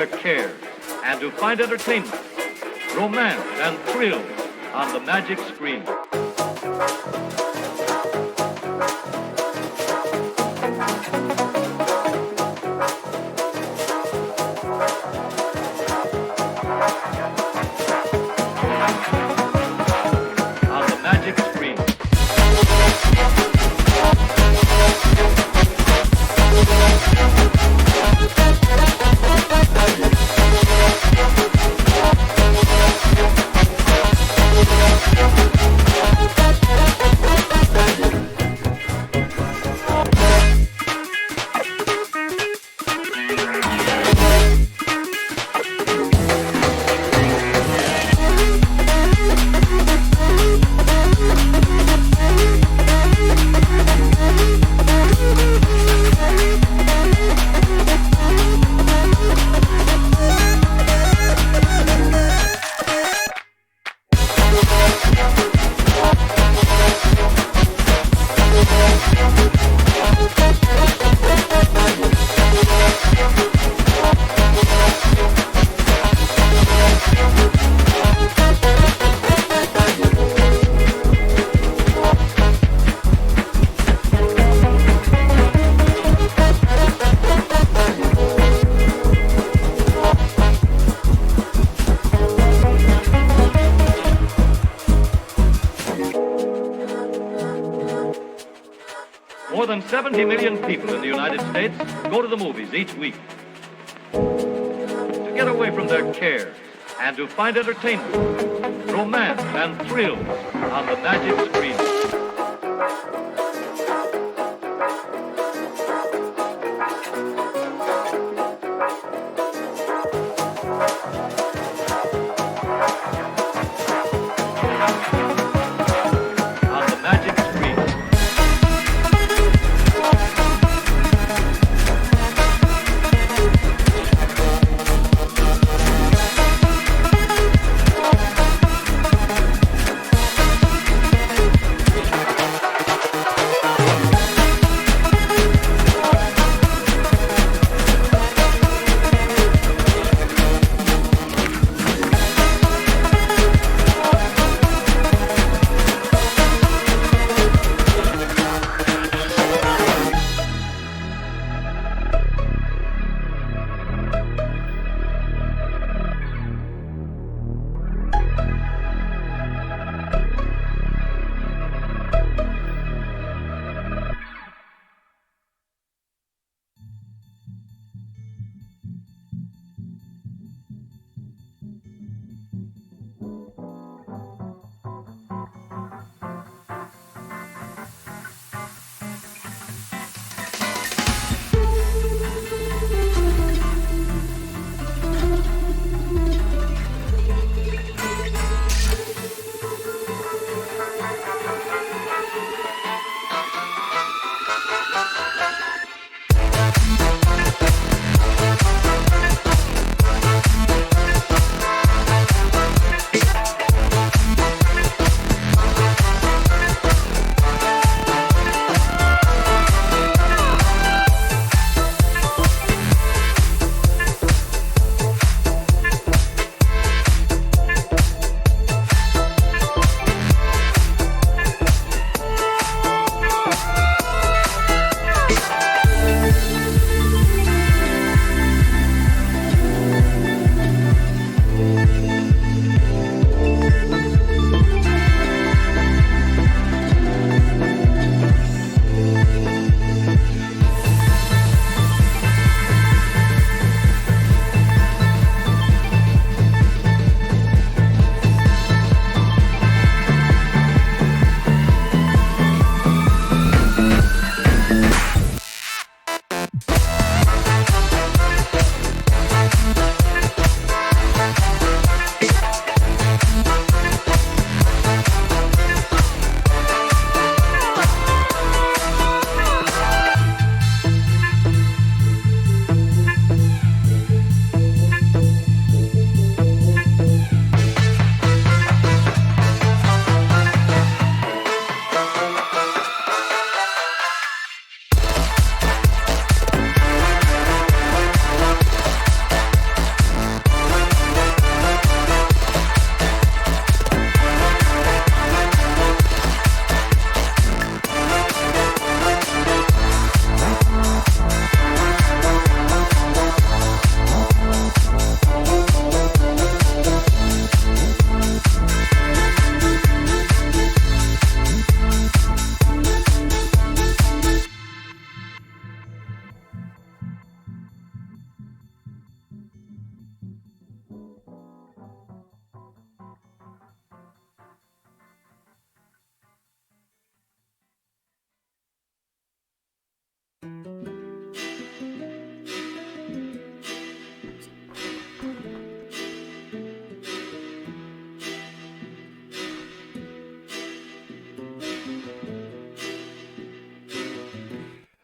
their cares and to find entertainment, romance, and thrills on the magic screen. On the magic screen. More than 70 million people in the United States go to the movies each week to get away from their cares and to find entertainment, romance, and thrills on the magic screen. On the magic screen.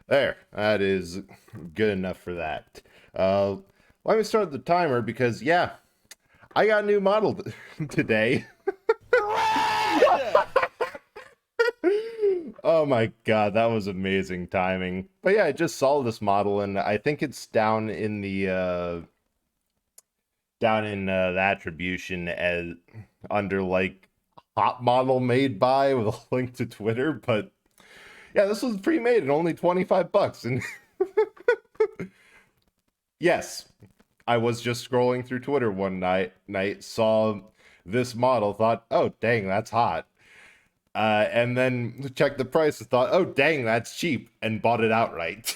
There, that is good enough for that. Let me start the timer because, yeah, I got a new model today. Oh my god, that was amazing timing. But yeah, I just saw this model and I think it's down in the attribution as under like hot model made by with a link to Twitter, but yeah, this was pre-made at only 25 bucks and yes, I was just scrolling through Twitter one night, saw this model, thought, "Oh, dang, that's hot." And then checked the price and thought, "Oh, dang, that's cheap," and bought it outright.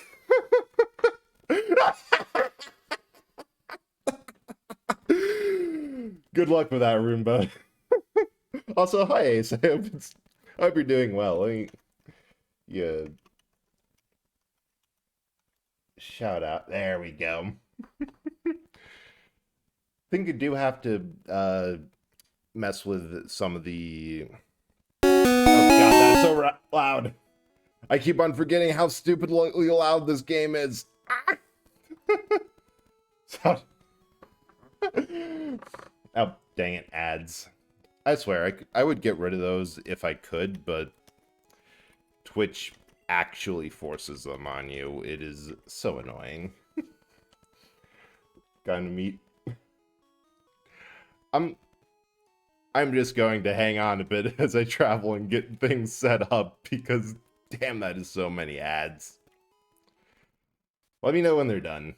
Good luck with that, Roomba. Also, hi Ace. I hope you're doing well. Let me, yeah, shout out. There we go. I think you do have to mess with some of the. Oh god, that's so loud. I keep on forgetting how stupidly loud this game is. So... Oh, dang it, ads. I swear, I would get rid of those if I could, but Twitch actually forces them on you. It is so annoying. Gonna meet. I'm I'm just going to hang on a bit as I travel and get things set up because damn, that is so many ads. Let me know when they're done.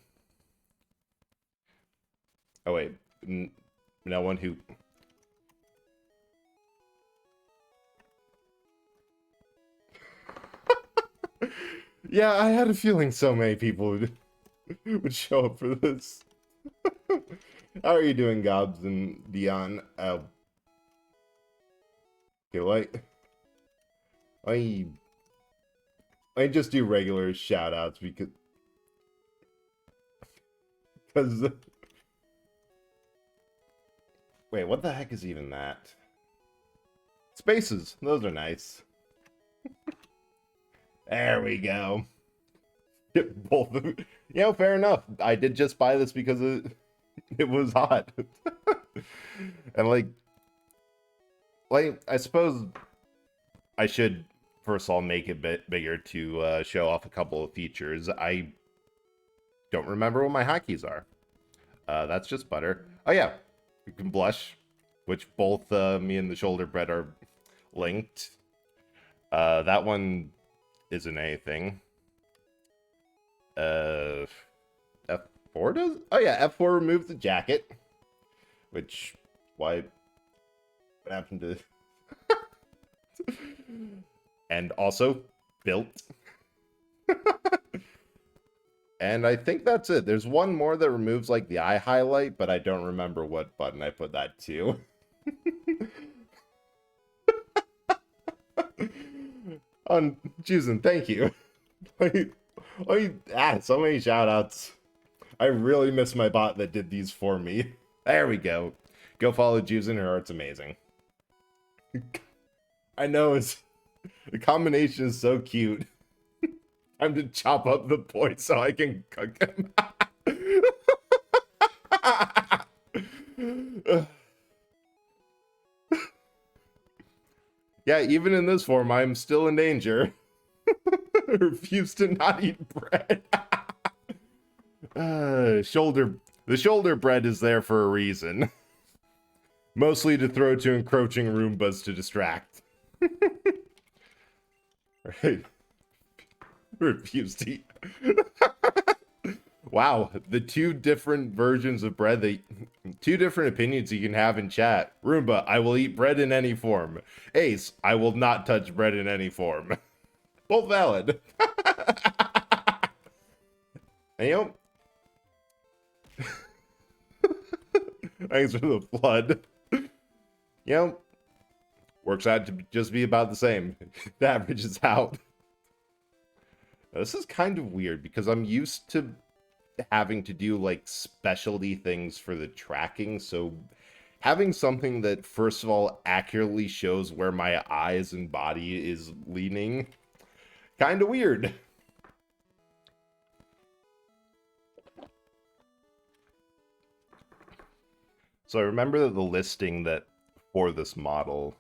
Oh wait, no one who... Yeah, I had a feeling so many people would show up for this. How are you doing, Gobs and Dion? Okay, I just do regular shout-outs because wait, what the heck is even that? Spaces, those are nice. There we go. Get both of them. You know, fair enough. I did just buy this because it was hot. And like, I suppose I should first of all make it a bit bigger to show off a couple of features. I don't remember what my hotkeys are. That's just butter. Oh yeah, you can blush, which both me and the shoulder bread are linked. That one isn't anything. F4 does? Oh yeah, F4 removes the jacket. Which, why? What happened to... And also, built. And I think that's it. There's one more that removes, like, the eye highlight, but I don't remember what button I put that to. On Juzen, thank you. So many shoutouts. I really miss my bot that did these for me. There we go. Go follow Juzen, her art's amazing. I know, the combination is so cute. Time to chop up the boy so I can cook him. Yeah, even in this form, I'm still in danger. Refuse to not eat bread. The shoulder bread is there for a reason. Mostly to throw to encroaching Roombas to distract. Right. Refuse to eat. Wow, the two different versions of bread, two different opinions you can have in chat. Roomba, I will eat bread in any form. Ace, I will not touch bread in any form. Both valid. And you know, thanks for the flood. You know, works out to just be about the same. The average is out. This is kind of weird because I'm used to having to do like specialty things for the tracking, so having something that first of all accurately shows where my eyes and body is leaning, kind of weird. So I remember that the listing that for this model.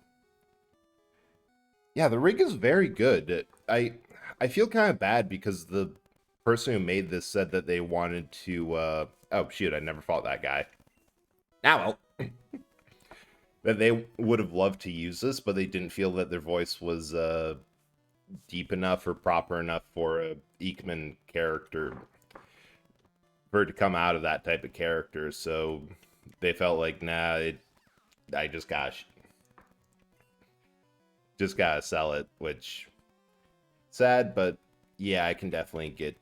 Yeah, the rig is very good. I feel kind of bad because the person who made this said that they wanted to oh shoot, I never fought that guy. Now well. That they would have loved to use this, but they didn't feel that their voice was deep enough or proper enough for a Ekman character for it to come out of that type of character. So they felt like, nah, I just gotta sell it, which sad, but yeah, I can definitely get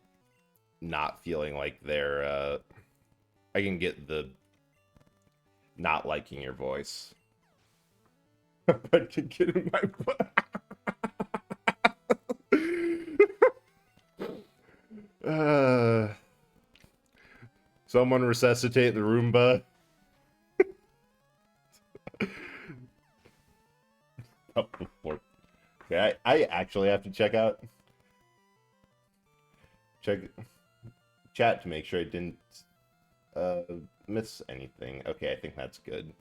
not feeling like they're I can get the not liking your voice. But can get in my someone resuscitate the Roomba. Okay, I actually have to check chat to make sure I didn't miss anything. Okay, I think that's good.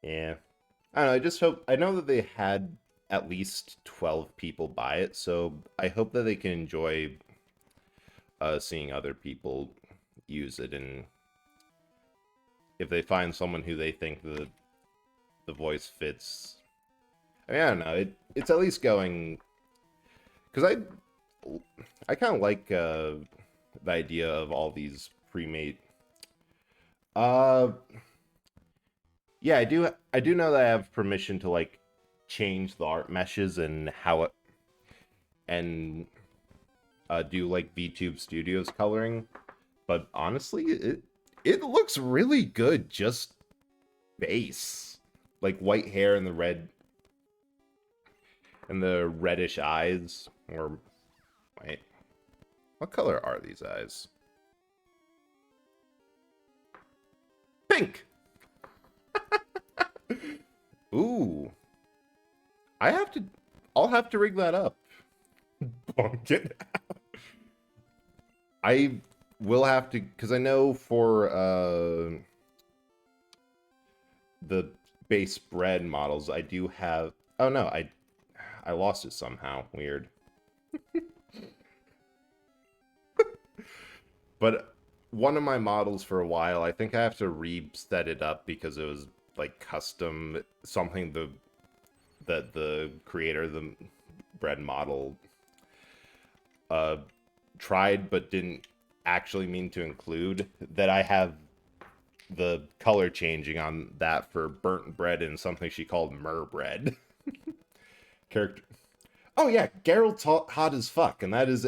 Yeah. I don't know, I just hope, I know that they had at least 12 people buy it, so I hope that they can enjoy seeing other people use it, and if they find someone who they think the voice fits. I mean, I don't know, it's at least going, because I kind of like the idea of all these pre-made. Yeah, I do know that I have permission to like change the art meshes and how it and do like VTube Studios coloring, but honestly, it looks really good just base. Like white hair and the reddish eyes, or wait, what color are these eyes? Pink. Ooh. I'll have to rig that up. Bonk it. I will have to, because I know for the base bread models, I do have, oh no, I lost it somehow. Weird. But one of my models for a while, I think I have to reset it up because it was like custom, something that the creator of the bread model tried but didn't actually mean to include, that I have the color changing on that for burnt bread and something she called mer bread. Character. Oh yeah, Geralt's hot as fuck, and that is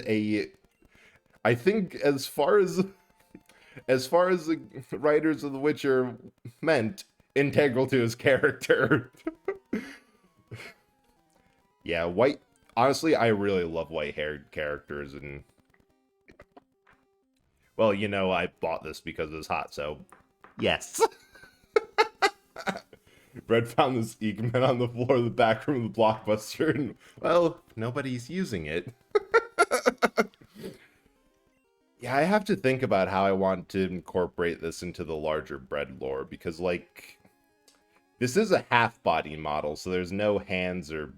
I think as far as the writers of The Witcher meant, integral to his character. Yeah, honestly, I really love white-haired characters, and well, you know, I bought this because it was hot, so yes. Brett found this Eggman on the floor of the back room of the Blockbuster, and well, nobody's using it. Yeah, I have to think about how I want to incorporate this into the larger bread lore, because, like, this is a half-body model, so there's no hands or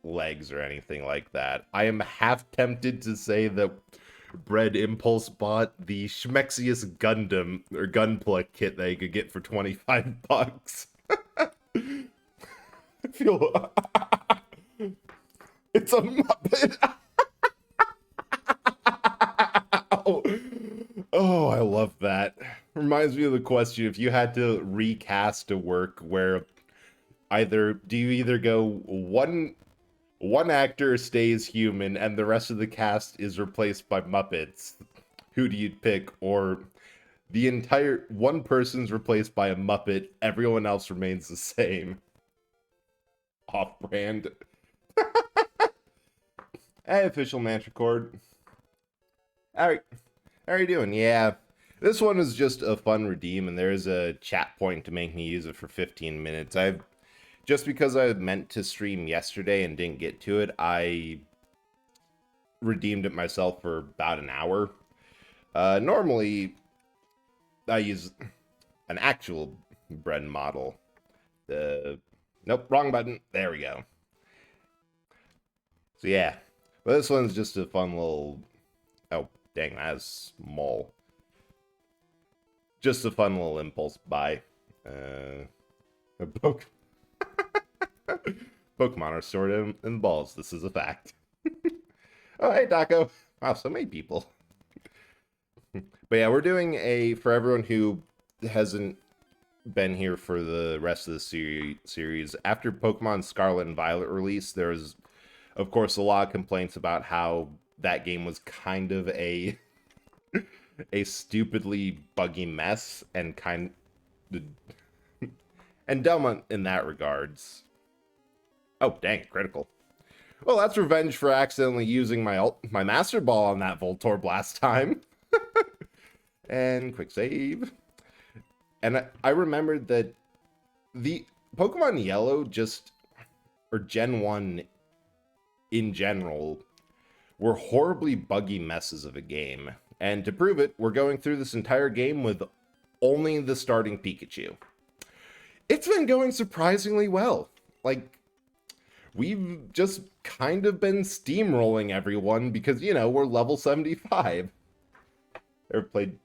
legs or anything like that. I am half tempted to say that Bread Impulse bought the schmexiest Gundam, or Gunpla kit that you could get for 25 bucks. I feel... It's a Muppet! Oh, I love that. Reminds me of the question, if you had to recast a work where do you either go one actor stays human and the rest of the cast is replaced by Muppets, who do you pick? Or the entire one person's replaced by a Muppet, everyone else remains the same. Off-brand. Hey, official Manticore. How are you doing? Yeah, this one is just a fun redeem, and there's a chat point to make me use it for 15 minutes. Just because I meant to stream yesterday and didn't get to it, I redeemed it myself for about an hour. Normally, I use an actual bread model. Nope, wrong button. There we go. So yeah, but this one's just a fun little. Oh dang, that's small. Just a fun little impulse buy. A Pokemon are stored in balls. This is a fact. Oh hey Taco. Wow, so many people. But yeah, we're doing for everyone who hasn't been here for the rest of the series. After Pokemon Scarlet and Violet released, there was, of course, a lot of complaints about how that game was kind of a stupidly buggy mess and and dumb in that regards. Oh, dang, critical. Well, that's revenge for accidentally using my Master Ball on that Voltorb last time. And quick save. And I remembered that the Pokemon Yellow or Gen 1 in general, were horribly buggy messes of a game. And to prove it, we're going through this entire game with only the starting Pikachu. It's been going surprisingly well. Like, we've just kind of been steamrolling everyone because, we're level 75. Ever played...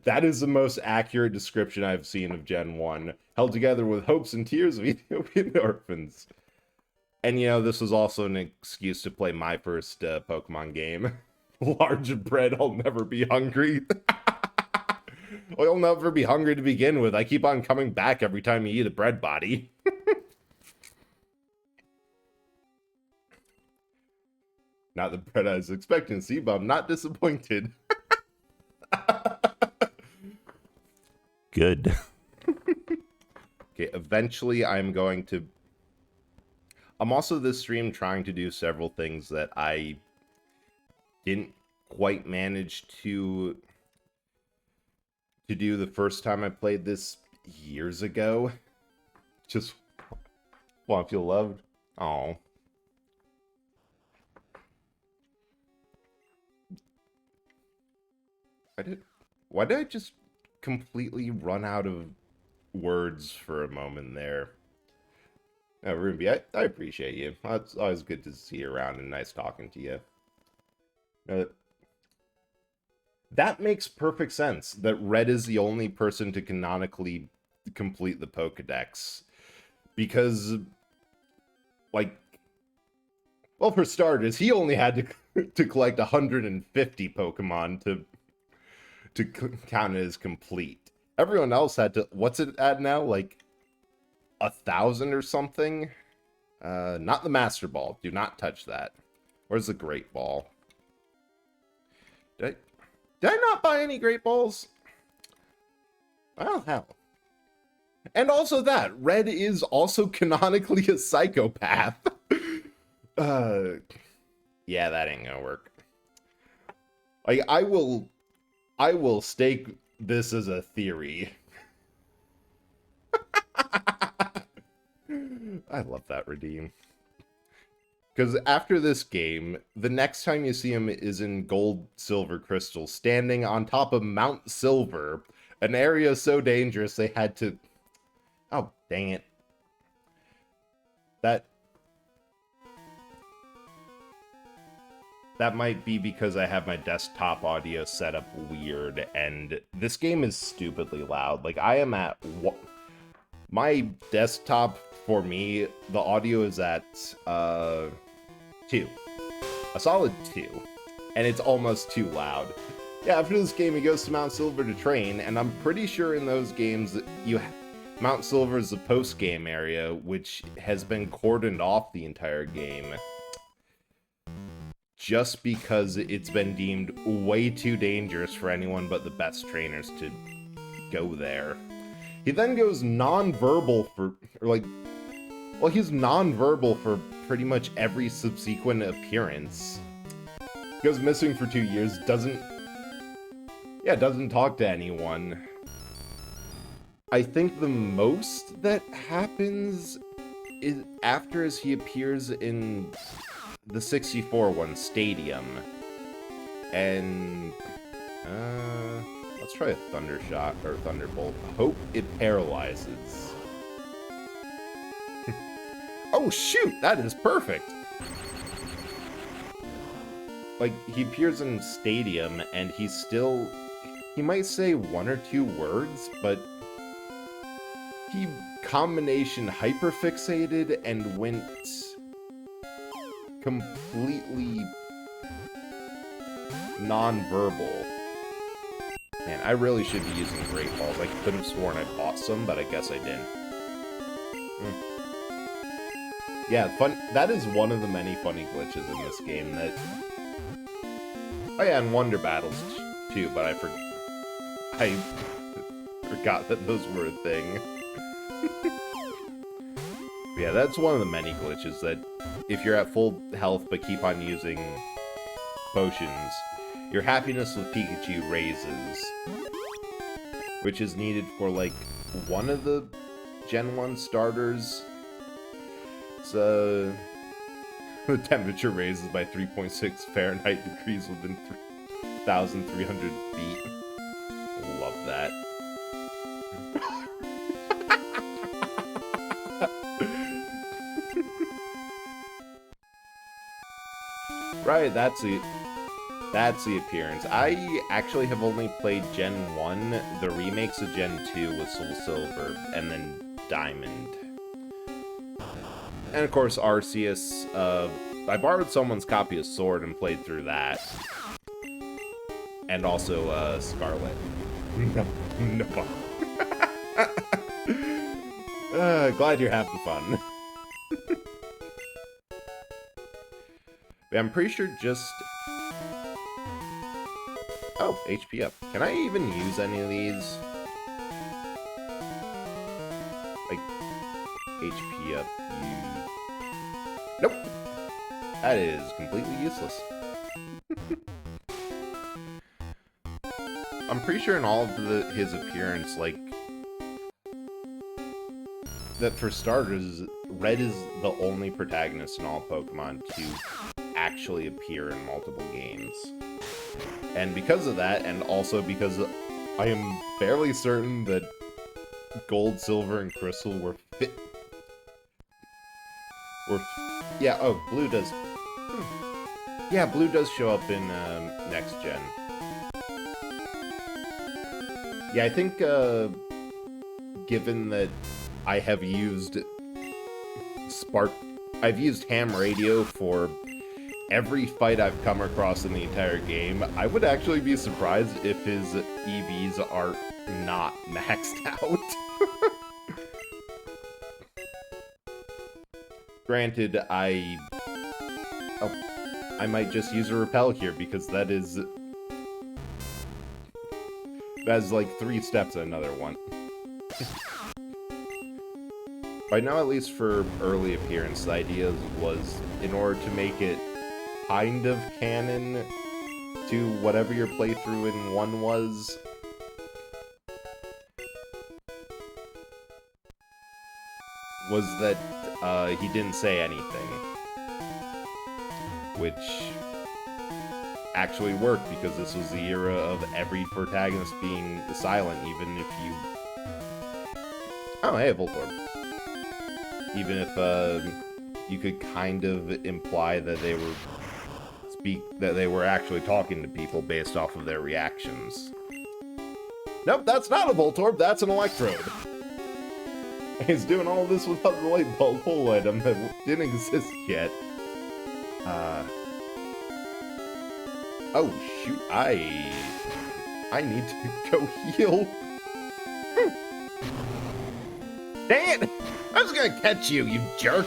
That is the most accurate description I've seen of Gen 1, held together with hopes and tears of Ethiopian orphans. And, this was also an excuse to play my first Pokemon game. Large bread, I'll never be hungry. Well, you'll never be hungry to begin with. I keep on coming back every time you eat a bread body. Not the bread I was expecting to see, but I'm not disappointed. Good. Okay, eventually I'm also this stream trying to do several things that I didn't quite manage to do the first time I played this years ago. Just want to feel loved. Oh. Why did I just completely run out of words for a moment there? Oh, Ruby, I appreciate you. It's always good to see you around and nice talking to you. That makes perfect sense, that Red is the only person to canonically complete the Pokedex. Because, well, for starters, he only had to collect 150 Pokemon to count it as complete. Everyone else had to, what's it at now? 1,000 or something? Not the Master Ball. Do not touch that. Where's the Great Ball? Did I not buy any Great Balls? Well, hell. And also that, Red is also canonically a psychopath. Yeah, that ain't gonna work. I will stake this as a theory. I love that redeem. Because after this game, the next time you see him is in Gold Silver Crystal, standing on top of Mount Silver, an area so dangerous they had to... Oh, dang it. That might be because I have my desktop audio set up weird, and this game is stupidly loud. I am at... My desktop, for me, the audio is at, 2. A solid 2. And it's almost too loud. Yeah, after this game, he goes to Mount Silver to train, and I'm pretty sure in those games that Mount Silver is the post-game area, which has been cordoned off the entire game. Just because it's been deemed way too dangerous for anyone but the best trainers to go there. He then goes non-verbal he's non-verbal for pretty much every subsequent appearance. Goes missing for 2 years, doesn't talk to anyone. I think the most that happens is after as he appears in the 64 one, Stadium. And Let's try a Thunder Shot, or Thunderbolt. Hope it paralyzes. Oh, shoot! That is perfect! Like, he appears in Stadium, and he's still... He might say one or two words, but... He combination hyperfixated and went... completely... non-verbal. Man, I really should be using Great Balls. I could have sworn I bought some, but I guess I didn't. Yeah, fun. That is one of the many funny glitches in this game that... Oh yeah, and Wonder Battles too, but I forgot that those were a thing. Yeah, that's one of the many glitches that if you're at full health but keep on using potions, your happiness with Pikachu raises, which is needed for, like, one of the Gen 1 starters. So, the temperature raises by 3.6 Fahrenheit degrees within 3,300 feet. Love that. Right, that's the appearance. I actually have only played Gen 1, the remakes of Gen 2 with Soul Silver, and then Diamond. And of course, Arceus. I borrowed someone's copy of Sword and played through that. And also, Scarlet. No. Glad you're having fun. I'm pretty sure just... Oh, HP up. Can I even use any of these? Like, HP up, Nope! That is completely useless. I'm pretty sure in all of his appearance, like... that for starters, Red is the only protagonist in all Pokemon to actually appear in multiple games. And because of that, and also because I am fairly certain that Gold, Silver, and Crystal were yeah, oh, Blue does... Yeah, Blue does show up in Next Gen. Yeah, I think, given that I have used I've used Ham Radio for every fight I've come across in the entire game, I would actually be surprised if his EVs are not maxed out. Granted, I might just use a Repel here, because that's like 3 steps in another one. By now, at least for early appearance, the idea was, in order to make it kind of canon to whatever your playthrough in 1 was, that he didn't say anything. Which actually worked, because this was the era of every protagonist being silent, even if you... Oh, hey, Voltorb. Even if you could kind of imply that they were actually talking to people based off of their reactions. Nope, that's not a Voltorb, that's an Electrode. He's doing all this without the light bulb hole item that didn't exist yet. Oh shoot, I need to go heal. Dang it! I was gonna catch you, you jerk!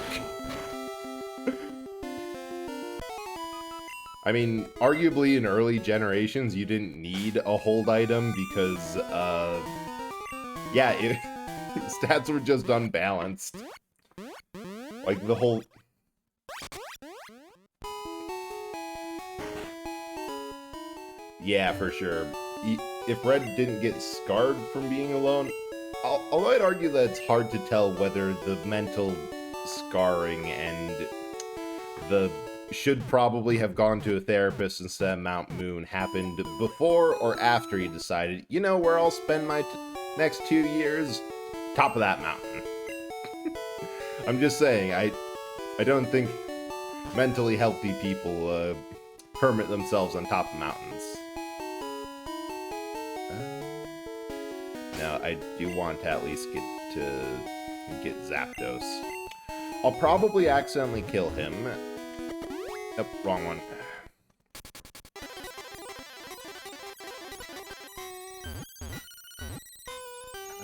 I mean, arguably in early generations, you didn't need a hold item because, yeah, stats were just unbalanced. Like, the whole... Yeah, for sure. If Red didn't get scarred from being alone, although I'd argue that it's hard to tell whether the mental scarring and the should probably have gone to a therapist instead of Mount Moon happened before or after he decided, you know where I'll spend my next 2 years? Top of that mountain. I'm just saying, I don't think mentally healthy people permit themselves on top of mountains. No, I do want to at least get Zapdos. I'll probably accidentally kill him. Nope, wrong one.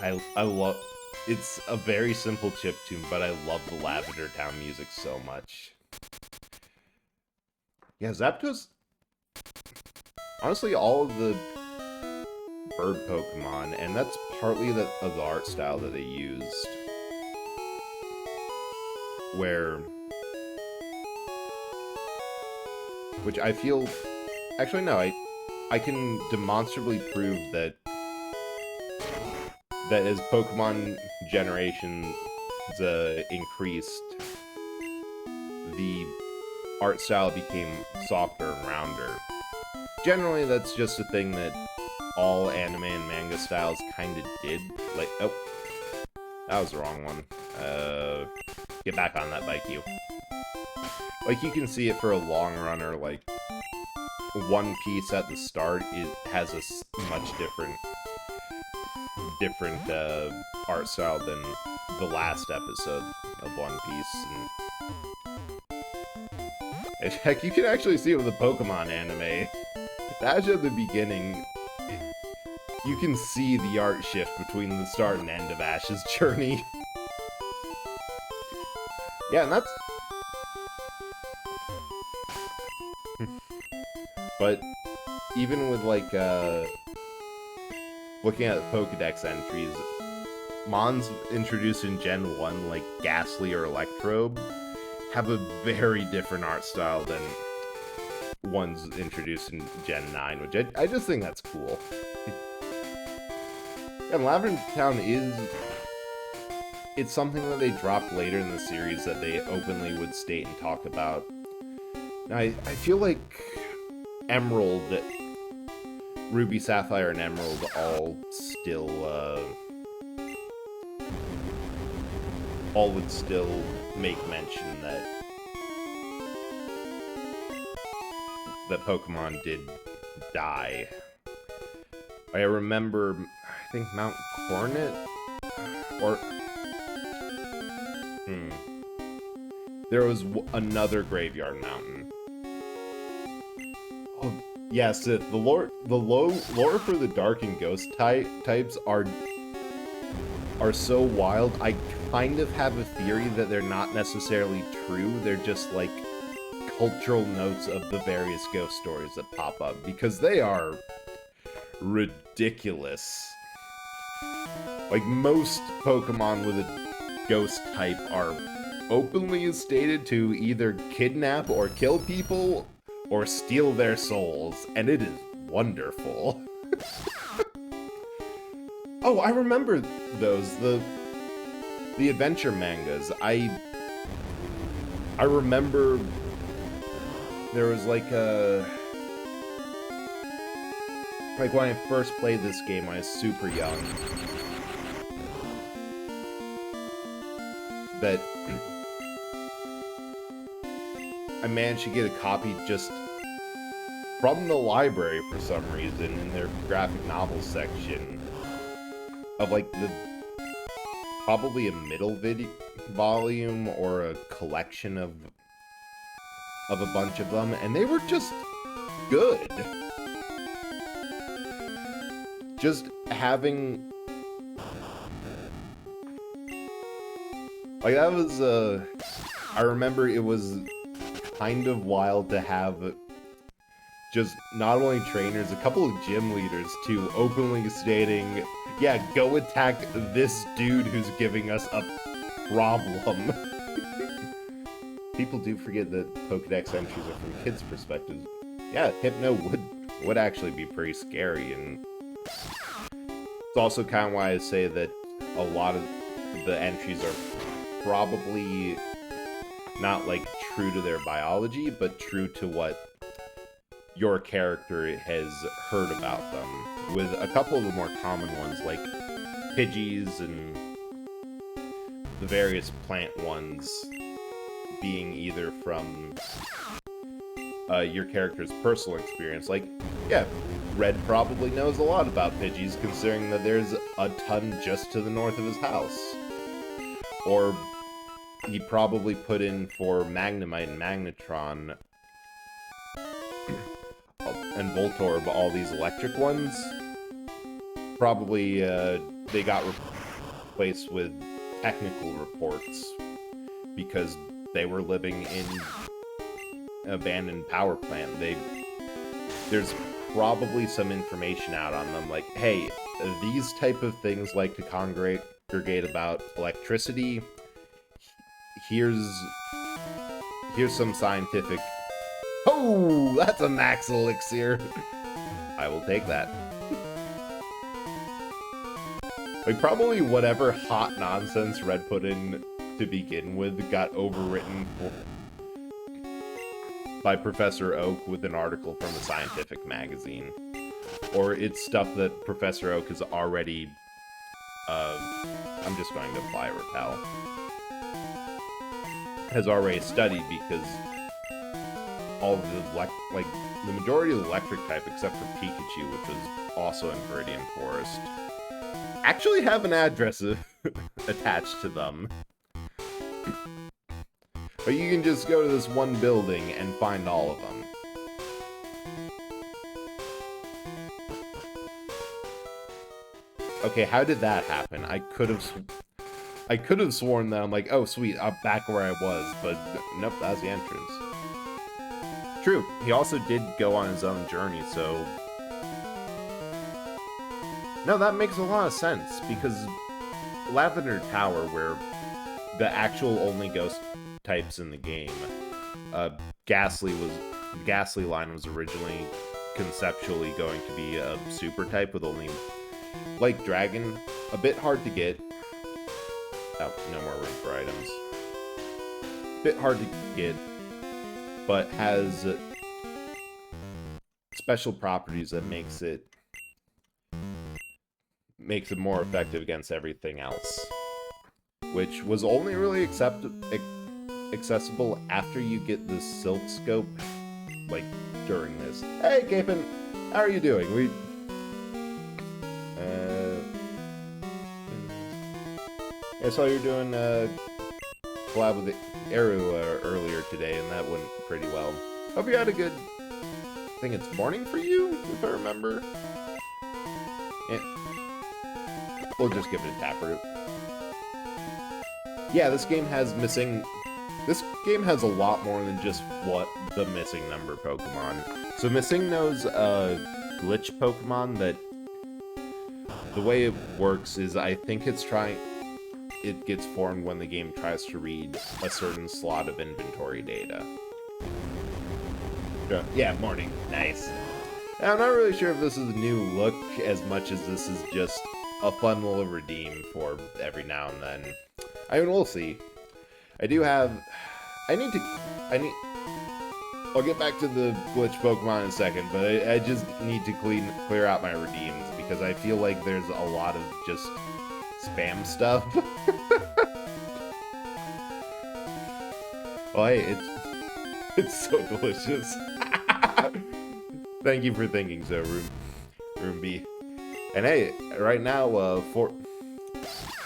I love... It's a very simple chiptune, but I love the Lavender Town music so much. Yeah, Zapdos... Honestly, all of the bird Pokemon, and that's partly of the art style that they used. Which I feel... Actually, no, I can demonstrably prove that as Pokemon generations increased, the art style became softer and rounder. Generally, that's just a thing that all anime and manga styles kind of did. Like, oh, that was the wrong one. Get back on that bike, you. Like, you can see it for a long runner, like, One Piece at the start, it has a much different art style than the last episode of One Piece. And heck, you can actually see it with the Pokemon anime. Ash at the beginning, you can see the art shift between the start and end of Ash's journey. Yeah, and that's... But even with, like, looking at the Pokedex entries, Mons introduced in Gen 1, like Ghastly or Electrobe, have a very different art style than ones introduced in Gen 9, which I just think that's cool. And Lavender Town it's something that they dropped later in the series that they openly would state and talk about. And I feel like Emerald, Ruby, Sapphire, and Emerald all would still make mention that Pokemon did die. I remember, I think Mount Coronet, or there was another Graveyard Mountain. Oh, yes, the lore for the Dark and Ghost types are so wild. I kind of have a theory that they're not necessarily true. They're just like cultural notes of the various ghost stories that pop up, because they are ridiculous. Like, most Pokemon with a ghost type are openly stated to either kidnap or kill people or steal their souls, and it is wonderful. Oh, I remember those, the adventure mangas. I remember there was like when I first played this game, I was super young, that I managed to get a copy just from the library for some reason in their graphic novel section of like probably a middle volume or a collection of a bunch of them, and they were just good. Just having... Like, that was, I remember it was kind of wild to have just not only trainers, a couple of gym leaders, too, openly stating, yeah, go attack this dude who's giving us a problem. People do forget that Pokedex entries are from kids' perspectives. Yeah, Hypno would actually be pretty scary, and it's also kind of why I say that a lot of the entries are probably not like true to their biology, but true to what your character has heard about them, with a couple of the more common ones like Pidgeys and the various plant ones being either from your character's personal experience. Like, yeah, Red probably knows a lot about Pidgeys, considering that there's a ton just to the north of his house. Or he probably put in for Magnemite and Magnetron and Voltorb all these electric ones. Probably they got replaced with technical reports because they were living in an abandoned power plant. There's probably some information out on them, like, hey, these type of things like to congregate about electricity. Here's some scientific... Oh, that's a max elixir. I will take that. Like, probably whatever hot nonsense Red put in to begin with got overwritten by Professor Oak with an article from a scientific magazine. Or it's stuff that Professor Oak has already... I'm just going to apply repel. Has already studied, because all of the, the majority of the electric type, except for Pikachu, which was also in Viridian Forest, actually have an address attached to them. But you can just go to this one building and find all of them. Okay, how did that happen? I could have sworn that I'm like, oh sweet, I'm back where I was, but nope, that's the entrance. True, he also did go on his own journey, so... No, that makes a lot of sense, because Lavender Tower, where the actual only ghost types in the game, Ghastly line was originally conceptually going to be a super type with only, like Dragon, a bit hard to get. Oh, no more room for items. Bit hard to get, but has special properties that makes it more effective against everything else, which was only really accessible after you get the Silk Scope, like during this. Hey, Capon, how are you doing? I saw you were doing a collab with Eru earlier today, and that went pretty well. Hope you had a good... I think it's morning for you, if I remember. We'll just give it a taproot. Yeah, this game has a lot more than just what the missing number Pokemon. So Missing knows glitch Pokemon that... The way it works is I think it gets formed when the game tries to read a certain slot of inventory data. Yeah, morning. Nice. Now, I'm not really sure if this is a new look as much as this is just a fun little redeem for every now and then. I mean, we'll see. I'll get back to the glitch Pokemon in a second, but I just need to clear out my redeems, because I feel like there's a lot of just spam stuff. Oh, hey, it's so delicious. Thank you for thinking so, Room B. And hey, right now,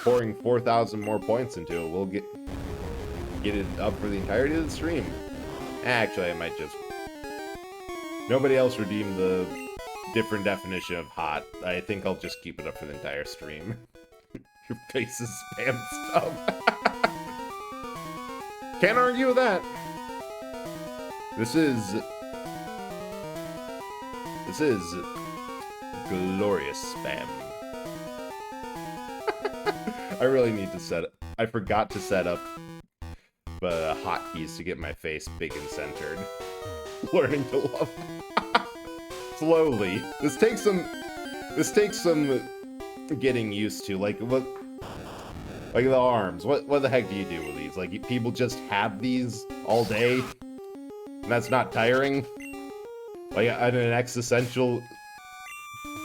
pouring 4,000 more points into it, we'll get it up for the entirety of the stream. Actually, I might just... Nobody else redeemed the different definition of hot. I think I'll just keep it up for the entire stream. Your face is spam stuff. Can't argue with that. This is glorious spam. I really need to I forgot to set up hotkeys to get my face big and centered. Learning to love. Slowly. This takes some getting used to. Like, Like the arms. What the heck do you do with these? Like, people just have these all day? And that's not tiring? Like, in an existential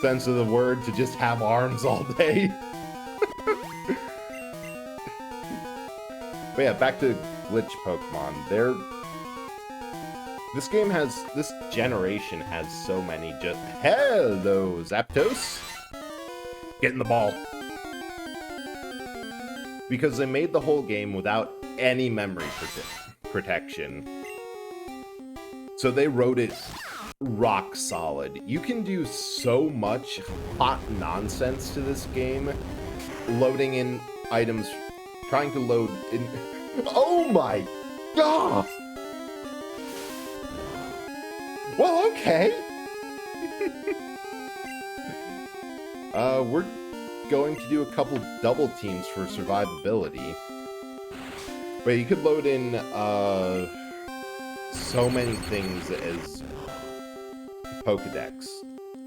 sense of the word, to just have arms all day? But yeah, back to glitch Pokemon. This generation has so many just... Hello, Zapdos! Get in the ball. Because they made the whole game without any memory protection. So they wrote it rock solid. You can do so much hot nonsense to this game. Loading in items, trying to load in... Oh my god! Well, okay. We're going to do a couple double teams for survivability. But you could load in, so many things as Pokedex,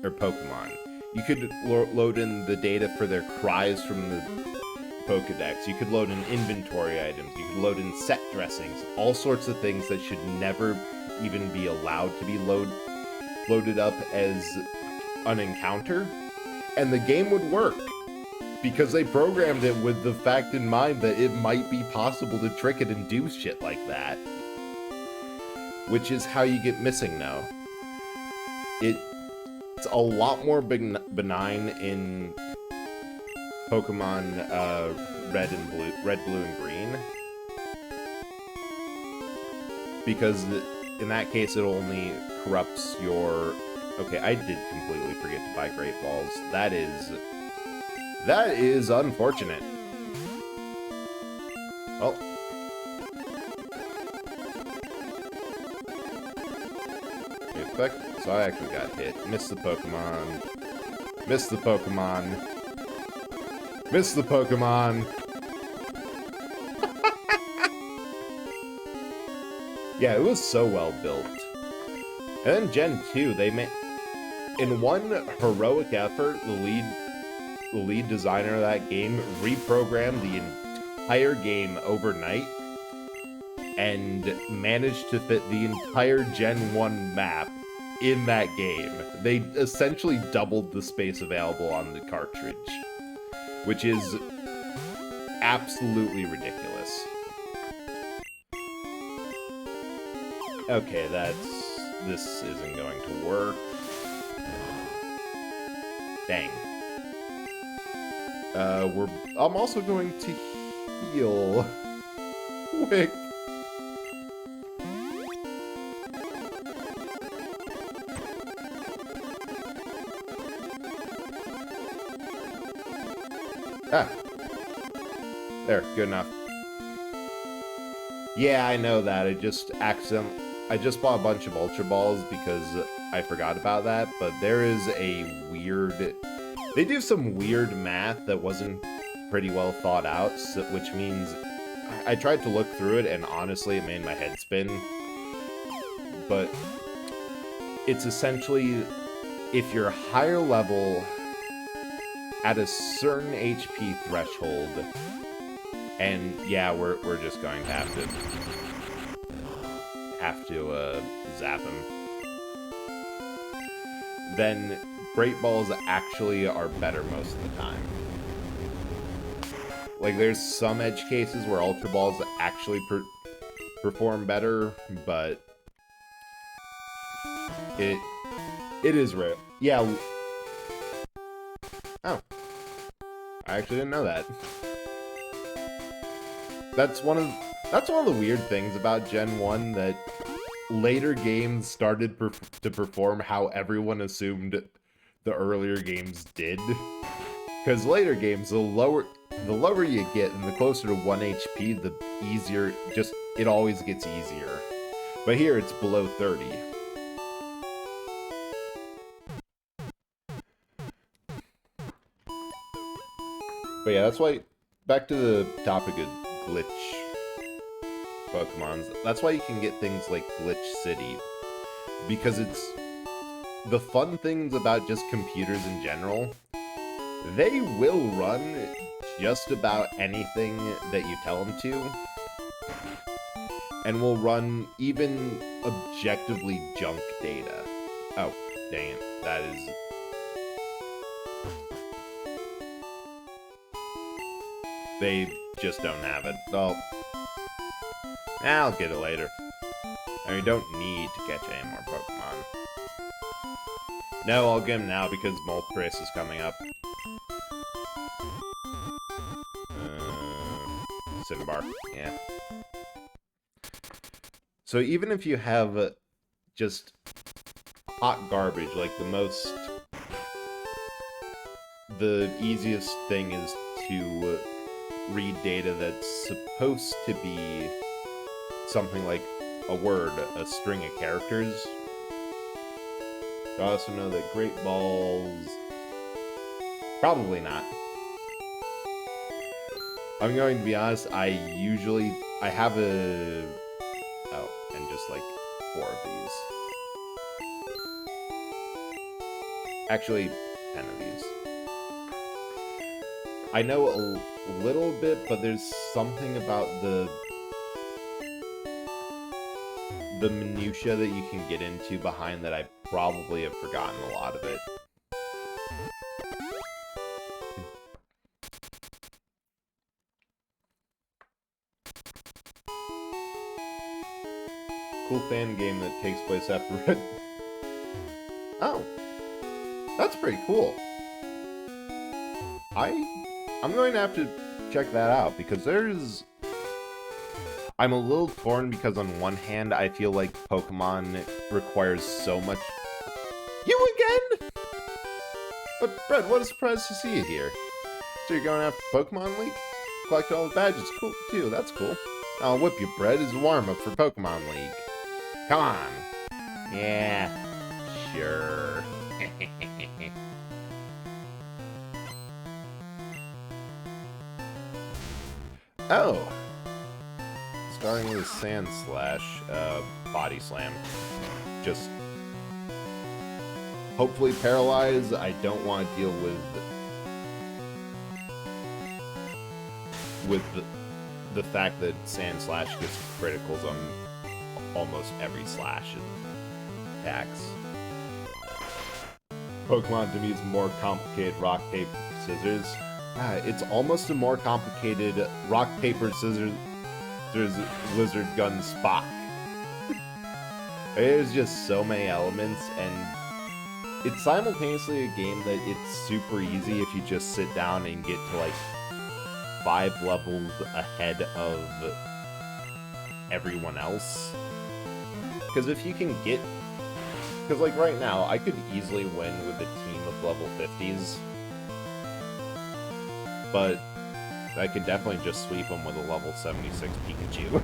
or Pokemon. You could load in the data for their cries from the Pokedex. You could load in inventory items. You could load in set dressings. All sorts of things that should never even be allowed to be loaded up as an encounter. And the game would work. Because they programmed it with the fact in mind that it might be possible to trick it and do shit like that. Which is how you get missing now. It's a lot more benign in Pokemon Red, Blue, and Green. Because in that case, it only corrupts your... Okay, I did completely forget to buy Great Balls. That is unfortunate. Well. So I actually got hit. Missed the Pokemon. Missed the Pokemon. Missed the Pokemon. Yeah, it was so well built. And then Gen 2, they made... In one heroic effort, the lead designer of that game reprogrammed the entire game overnight and managed to fit the entire Gen 1 map in that game. They essentially doubled the space available on the cartridge, which is absolutely ridiculous. Okay, this isn't going to work. Dang. I'm also going to heal. Quick. Ah. There, good enough. Yeah, I know that. I just bought a bunch of Ultra Balls because I forgot about that, but there is a weird... They do some weird math that wasn't pretty well thought out, which means I tried to look through it, and honestly, it made my head spin. But it's essentially, if you're higher level at a certain HP threshold, and yeah, we're just going to have to zap him. Then Great Balls actually are better most of the time. Like, there's some edge cases where Ultra Balls actually perform better, but it is rare. Yeah. Oh. I actually didn't know that. That's one of the weird things about Gen 1, that later games started to perform how everyone assumed the earlier games did. Because later games, the lower you get and the closer to 1 HP, the easier, it always gets easier. But here it's below 30. But yeah, that's why, back to the topic of glitch Pokemons, that's why you can get things like Glitch City. Because it's the fun things about just computers in general. They will run just about anything that you tell them to, and will run even objectively junk data. Oh, dang it. That is... They just don't have it. Well, I'll get it later. I mean, you don't need to catch any more Pokemon. No, I'll get him now because Moltres is coming up. Cinnabar, yeah. So even if you have just hot garbage, like the easiest thing is to read data that's supposed to be something like a word, a string of characters. I also know that Great Balls... Probably not. I'm going to be honest, I have a... Oh, and just like 4 of these. Actually, 10 of these. I know a little bit, but there's something about the minutia that you can get into behind that I probably have forgotten a lot of it. Cool fan game that takes place after it. Oh, that's pretty cool. I'm going to have to check that out because I'm a little torn because on one hand I feel like Pokemon requires so much. You again? But Brett, what a surprise to see you here. So you're going after Pokemon League? Collect all the badges, cool too. That's cool. I'll whip you, Brett. It's a warm-up for Pokemon League. Come on. Yeah, sure. Oh. Starting with a Sand Slash, Body Slam. Just hopefully paralyze. I don't want to deal with the fact that Sand Slash gets criticals on almost every slash and attacks. Pokemon to me is more complicated rock, paper, scissors. It's almost a more complicated rock, paper, scissors, lizard, gun, Spock. There's just so many elements, and it's simultaneously a game that it's super easy if you just sit down and get to like 5 levels ahead of everyone else. Because if you can get... Because like right now, I could easily win with a team of level 50s. But I could definitely just sweep them with a level 76 Pikachu.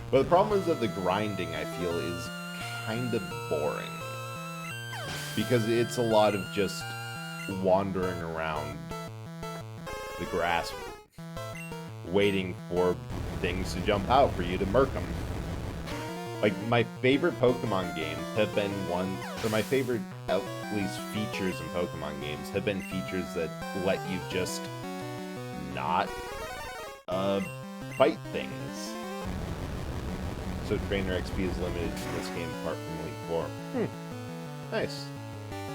But the problem is that the grinding, I feel, is kind of boring. Because it's a lot of just wandering around the grass, waiting for things to jump out for you to murk them. Like, my favorite Pokemon games have been my favorite, at least, features in Pokemon games have been features that let you just not, fight things. So Trainer XP is limited in this game apart from Elite 4. Nice.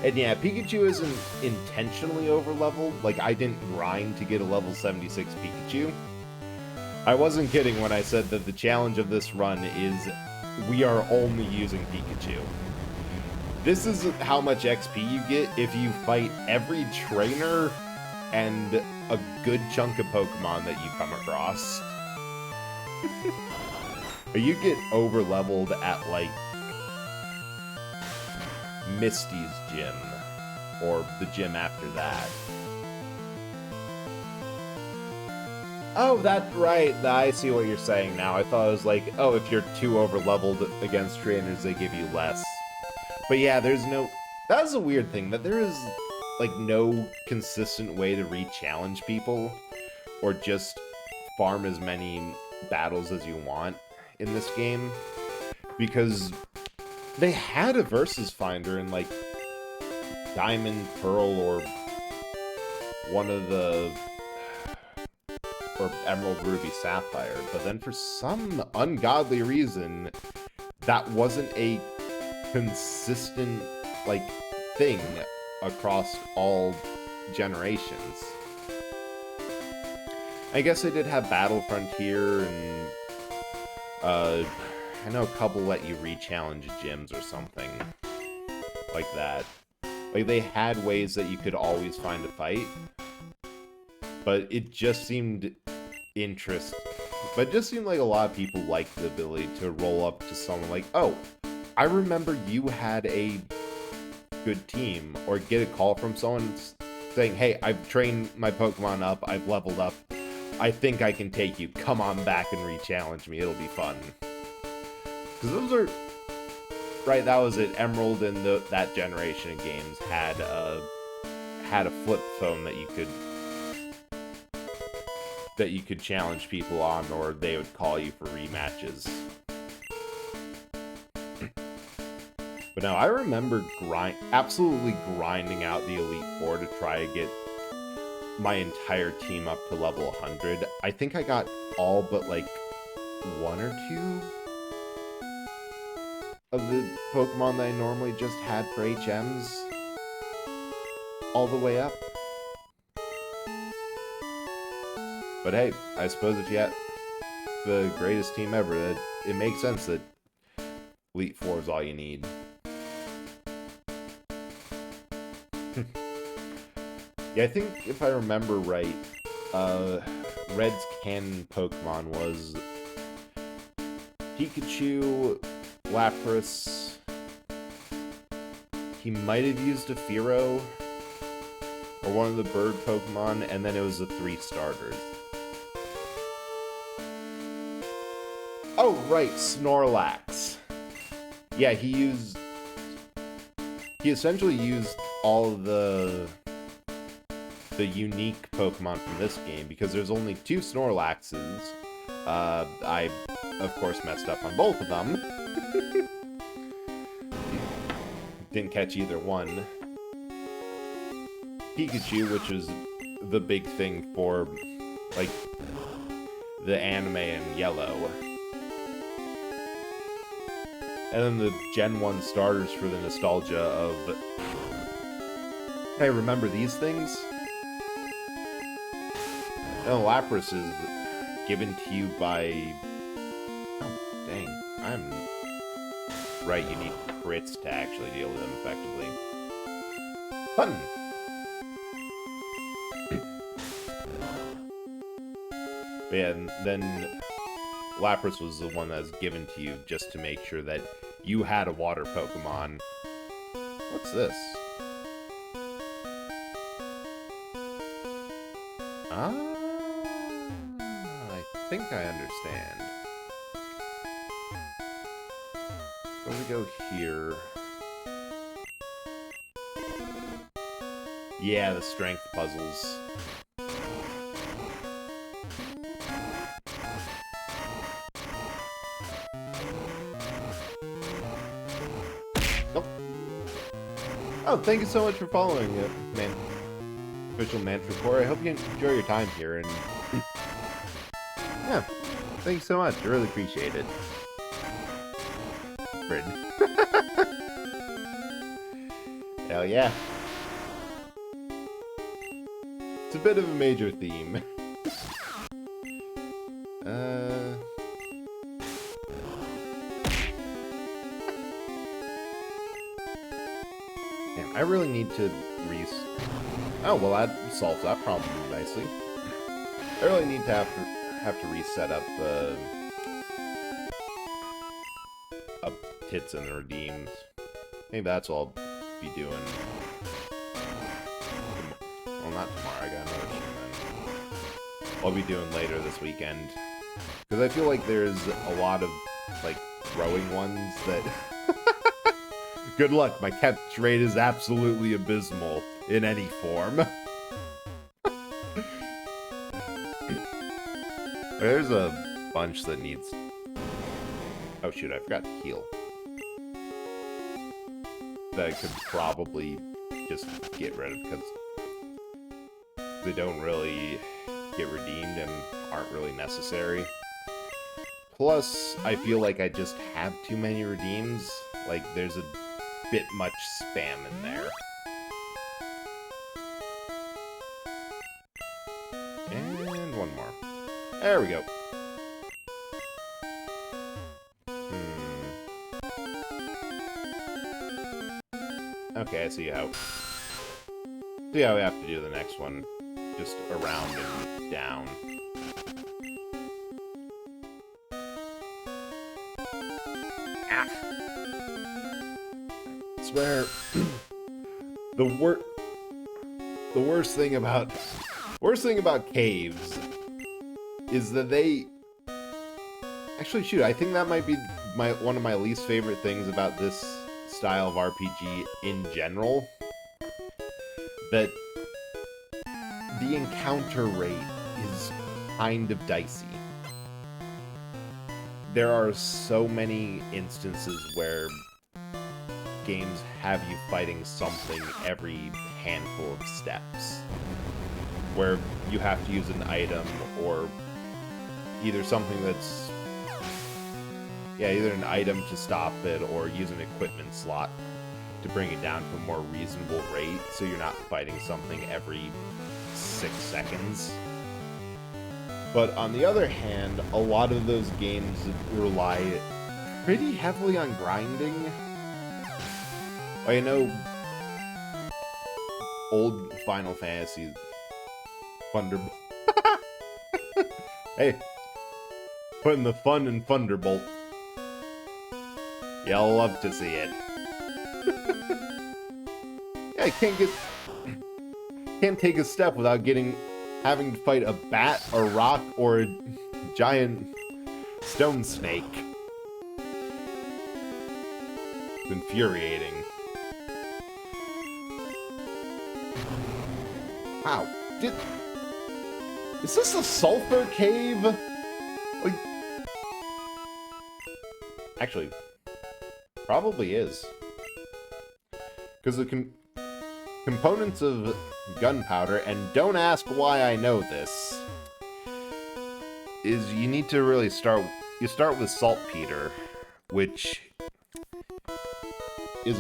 And yeah, Pikachu isn't intentionally over-leveled. Like, I didn't grind to get a level 76 Pikachu. I wasn't kidding when I said that the challenge of this run is we are only using Pikachu. This is how much XP you get if you fight every trainer and a good chunk of Pokemon that you come across. You get over-leveled at, like, Misty's gym, or the gym after that. Oh, that's right. I see what you're saying now. I thought it was like, oh, if you're too over-leveled against trainers, they give you less. But yeah, that's a weird thing, that there is, like, no consistent way to re-challenge people, or just farm as many battles as you want in this game. Because they had a versus finder in, like, Diamond, Pearl, or one of the... or Emerald, Ruby, Sapphire, but then for some ungodly reason, that wasn't a consistent, like, thing across all generations. I guess I did have Battle Frontier, and, I know a couple let you re-challenge gyms or something like that. Like, they had ways that you could always find a fight, but it just seemed but it just seemed like a lot of people liked the ability to roll up to someone like, oh, I remember you had a good team, or get a call from someone saying, hey, I've trained my Pokemon up, I've leveled up, I think I can take you, come on back and re-challenge me, it'll be fun. Because those are... Right, that was it. Emerald and that generation of games had a flip phone that you could challenge people on, or they would call you for rematches. But no, I remember absolutely grinding out the Elite Four to try to get my entire team up to level 100. I think I got all but like 1 or 2 of the Pokemon that I normally just had for HMs all the way up. But hey, I suppose if you had the greatest team ever, that it makes sense that Elite Four is all you need. Yeah, I think if I remember right, Red's canon Pokemon was Pikachu, Lapras. He might have used a Fearow, or one of the bird Pokemon, and then it was the 3 starters. Oh, right, Snorlax. Yeah, he essentially used all of the unique Pokemon from this game, because there's only 2 Snorlaxes. I, of course, messed up on both of them. Didn't catch either one. Pikachu, which is the big thing for, like, the anime and Yellow. And then the Gen 1 starters for the nostalgia of, hey, remember these things? No, Lapras is given to you by... Oh, dang. I'm... Right, you need crits to actually deal with them effectively. Fun! But yeah, and then Lapras was the one that was given to you just to make sure that you had a water Pokemon. What's this? I think I understand. So we go here. Yeah, the strength puzzles. Nope. Oh, thank you so much for following it, man. Official Mantra Core. I hope you enjoy your time here, and yeah, thanks so much. I really appreciate it. Bryn. Hell yeah. It's a bit of a major theme. Damn, I really need to Oh, well, that solves that problem nicely. I really need to have to reset up Tits and the Redeems. Maybe that's what I'll be doing. Well, not tomorrow. I got another stream then. I'll be doing later this weekend. Because I feel like there's a lot of, like, throwing ones that... Good luck, my catch rate is absolutely abysmal in any form. There's a bunch that needs... Oh shoot, I forgot to heal. That I could probably just get rid of, because they don't really get redeemed and aren't really necessary. Plus, I feel like I just have too many redeems. Like, there's a bit much spam in there. And one more. There we go. Okay, I see how we have to do the next one. Just around and down. Ah. I swear, the worst thing about caves is that they actually, shoot, I think that might be one of my least favorite things about this style of RPG in general. That the encounter rate is kind of dicey. There are so many instances where games have you fighting something every handful of steps. Where you have to use an item or either something that's... yeah, either an item to stop it or use an equipment slot to bring it down to a more reasonable rate so you're not fighting something every 6 seconds. But on the other hand, a lot of those games rely pretty heavily on grinding. I know old Final Fantasy Thunderbolt. Hey, putting the fun in Thunderbolt. You'll love to see it. Yeah, I can't take a step without having to fight a bat, a rock, or a giant stone snake. It's infuriating. Wow. Is this a sulfur cave? Like, actually, probably is. Because the components of gunpowder, and don't ask why I know this, is you need to really start with saltpeter, which is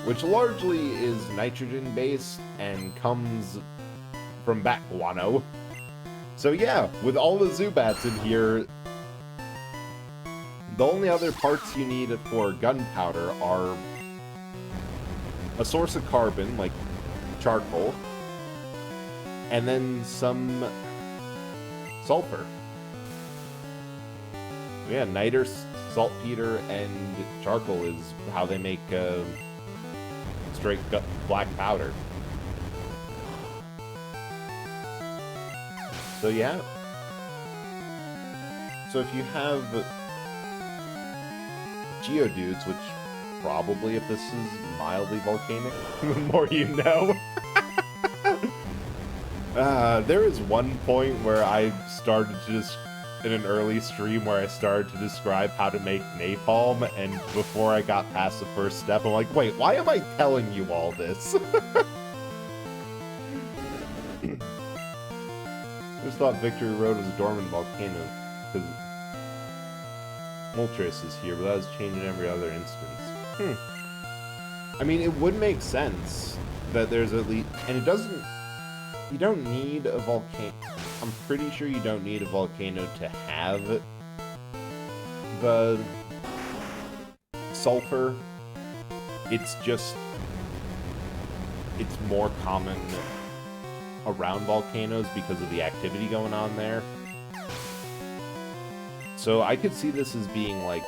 which largely is nitrogen based and comes from bat guano. So yeah, with all the Zubats in here, the only other parts you need for gunpowder are a source of carbon, like charcoal, and then some sulfur. Yeah, niter, saltpeter, and charcoal is how they make straight black powder. So yeah. So if you have Geodudes, which probably, if this is mildly volcanic, the more you know. There is one point where I started to just, in an early stream, where I started to describe how to make napalm, and before I got past the first step, I'm like, wait, why am I telling you all this? I just thought Victory Road was a dormant volcano, because Moltres is here, but that was changing every other instance. I mean, it would make sense that there's at least... and it doesn't... you don't need a volcano... I'm pretty sure you don't need a volcano to have the sulfur. It's just... it's more common around volcanoes because of the activity going on there. So I could see this as being, like,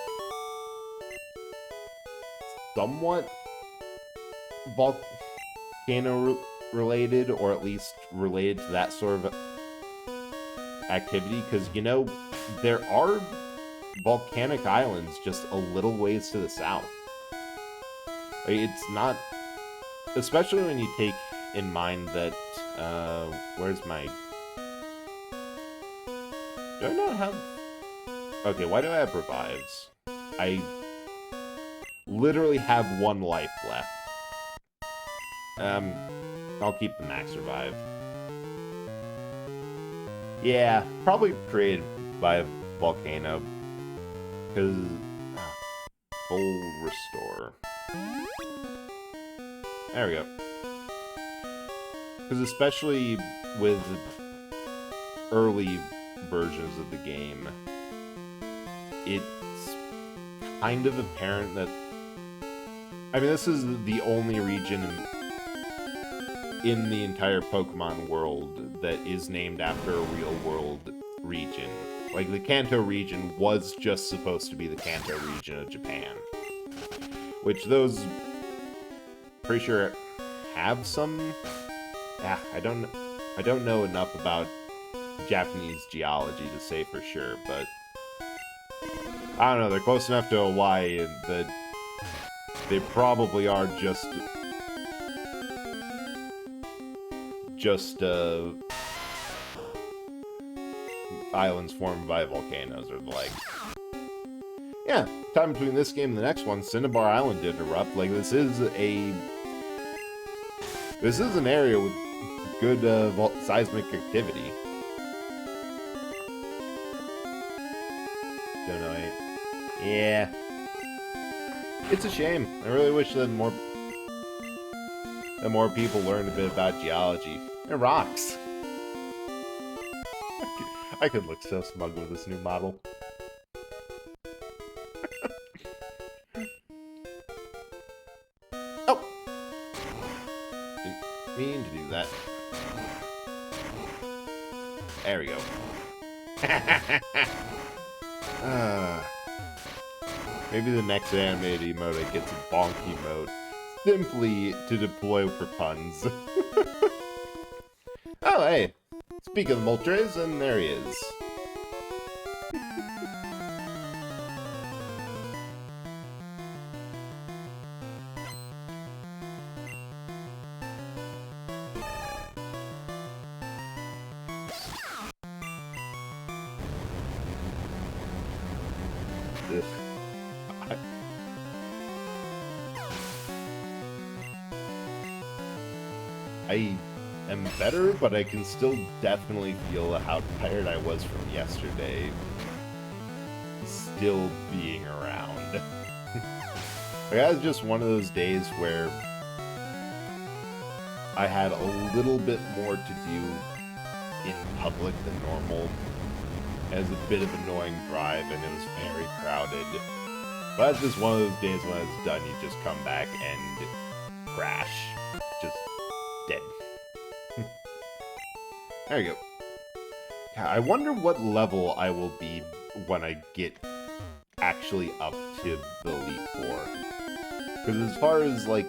somewhat volcano-related, or at least related to that sort of activity, because, you know, there are volcanic islands just a little ways to the south. Like, it's not... especially when you take in mind that, where's my... do I not have... okay, why do I have revives? I literally have 1 life left. I'll keep the max revive. Yeah, probably created by a volcano. Because... full restore. There we go. Because especially with early versions of the game, it's kind of apparent that... I mean, this is the only region in the entire Pokemon world that is named after a real-world region. Like, the Kanto region was just supposed to be the Kanto region of Japan. Which those... pretty sure have some... yeah, I don't know enough about Japanese geology to say for sure, but... I don't know, they're close enough to Hawaii that they probably are just islands formed by volcanoes, or like... yeah, time between this game and the next one, Cinnabar Island did erupt. Like, this is an area with good seismic activity. Don't know. Yeah. It's a shame. I really wish that more people learned a bit about geology. It rocks. I could look so smug with this new model. Oh! Didn't mean to do that. There we go. Maybe the next animated emote gets a bonk emote, simply to deploy for puns. Oh, hey! Speak of Moltres, and there he is. I am better, but I can still definitely feel how tired I was from yesterday still being around. Like, that was just one of those days where I had a little bit more to do in public than normal. It was a bit of an annoying drive, and it was very crowded. But that's just one of those days when it's done, you just come back and crash. Just dead. There you go. Yeah, I wonder what level I will be when I get actually up to the Elite Four. Because as far as, like,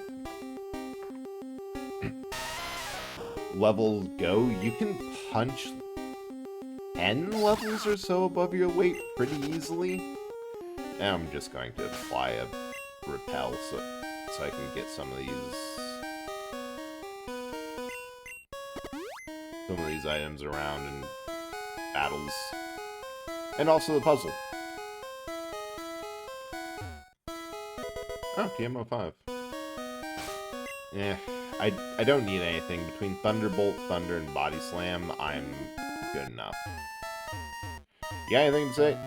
levels go, you can punch 10 levels or so above your weight pretty easily. And I'm just going to apply a repel so I can get some of these items around in battles. And also the puzzle. Oh, TMO 5. Yeah, I don't need anything. Between Thunderbolt, Thunder, and Body Slam, I'm good enough. You got anything to say?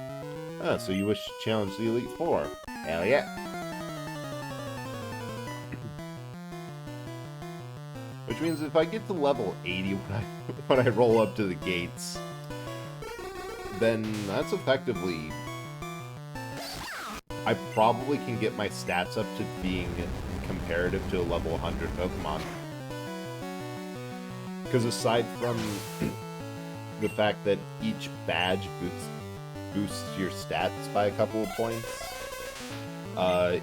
Oh, so you wish to challenge the Elite Four? Hell yeah. Which means if I get to level 80 when I roll up to the gates, then that's effectively... I probably can get my stats up to being comparative to a level 100 Pokemon. Because aside from the fact that each badge boosts your stats by a couple of points,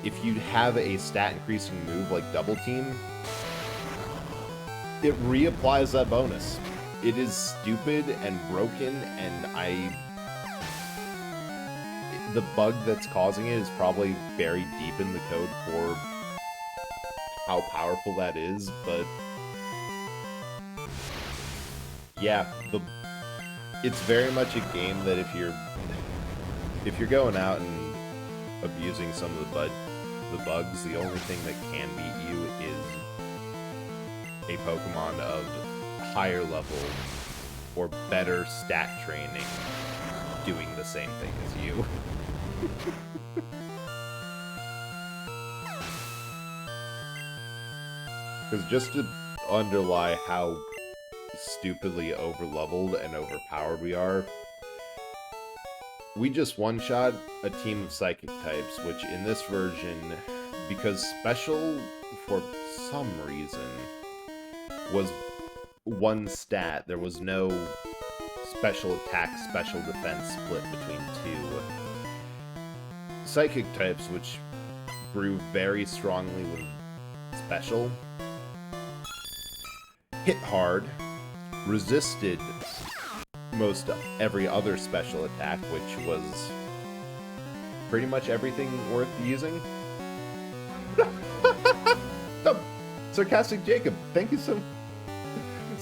if you have a stat increasing move like Double Team, it reapplies that bonus. It is stupid and broken, and the bug that's causing it is probably buried deep in the code for how powerful that is, but yeah, it's very much a game that if you're going out and abusing some of the bugs, the only thing that can beat you is a Pokemon of higher level or better stat training doing the same thing as you. Because just to underlie how stupidly overleveled and overpowered we are, we just one-shot a team of Psychic types, which in this version, because Special, for some reason, was one stat, there was no Special Attack, Special Defense split between two. Psychic types, which grew very strongly with Special, hit hard, resisted most every other special attack, which was pretty much everything worth using. Oh, Sarcastic Jacob, thank you so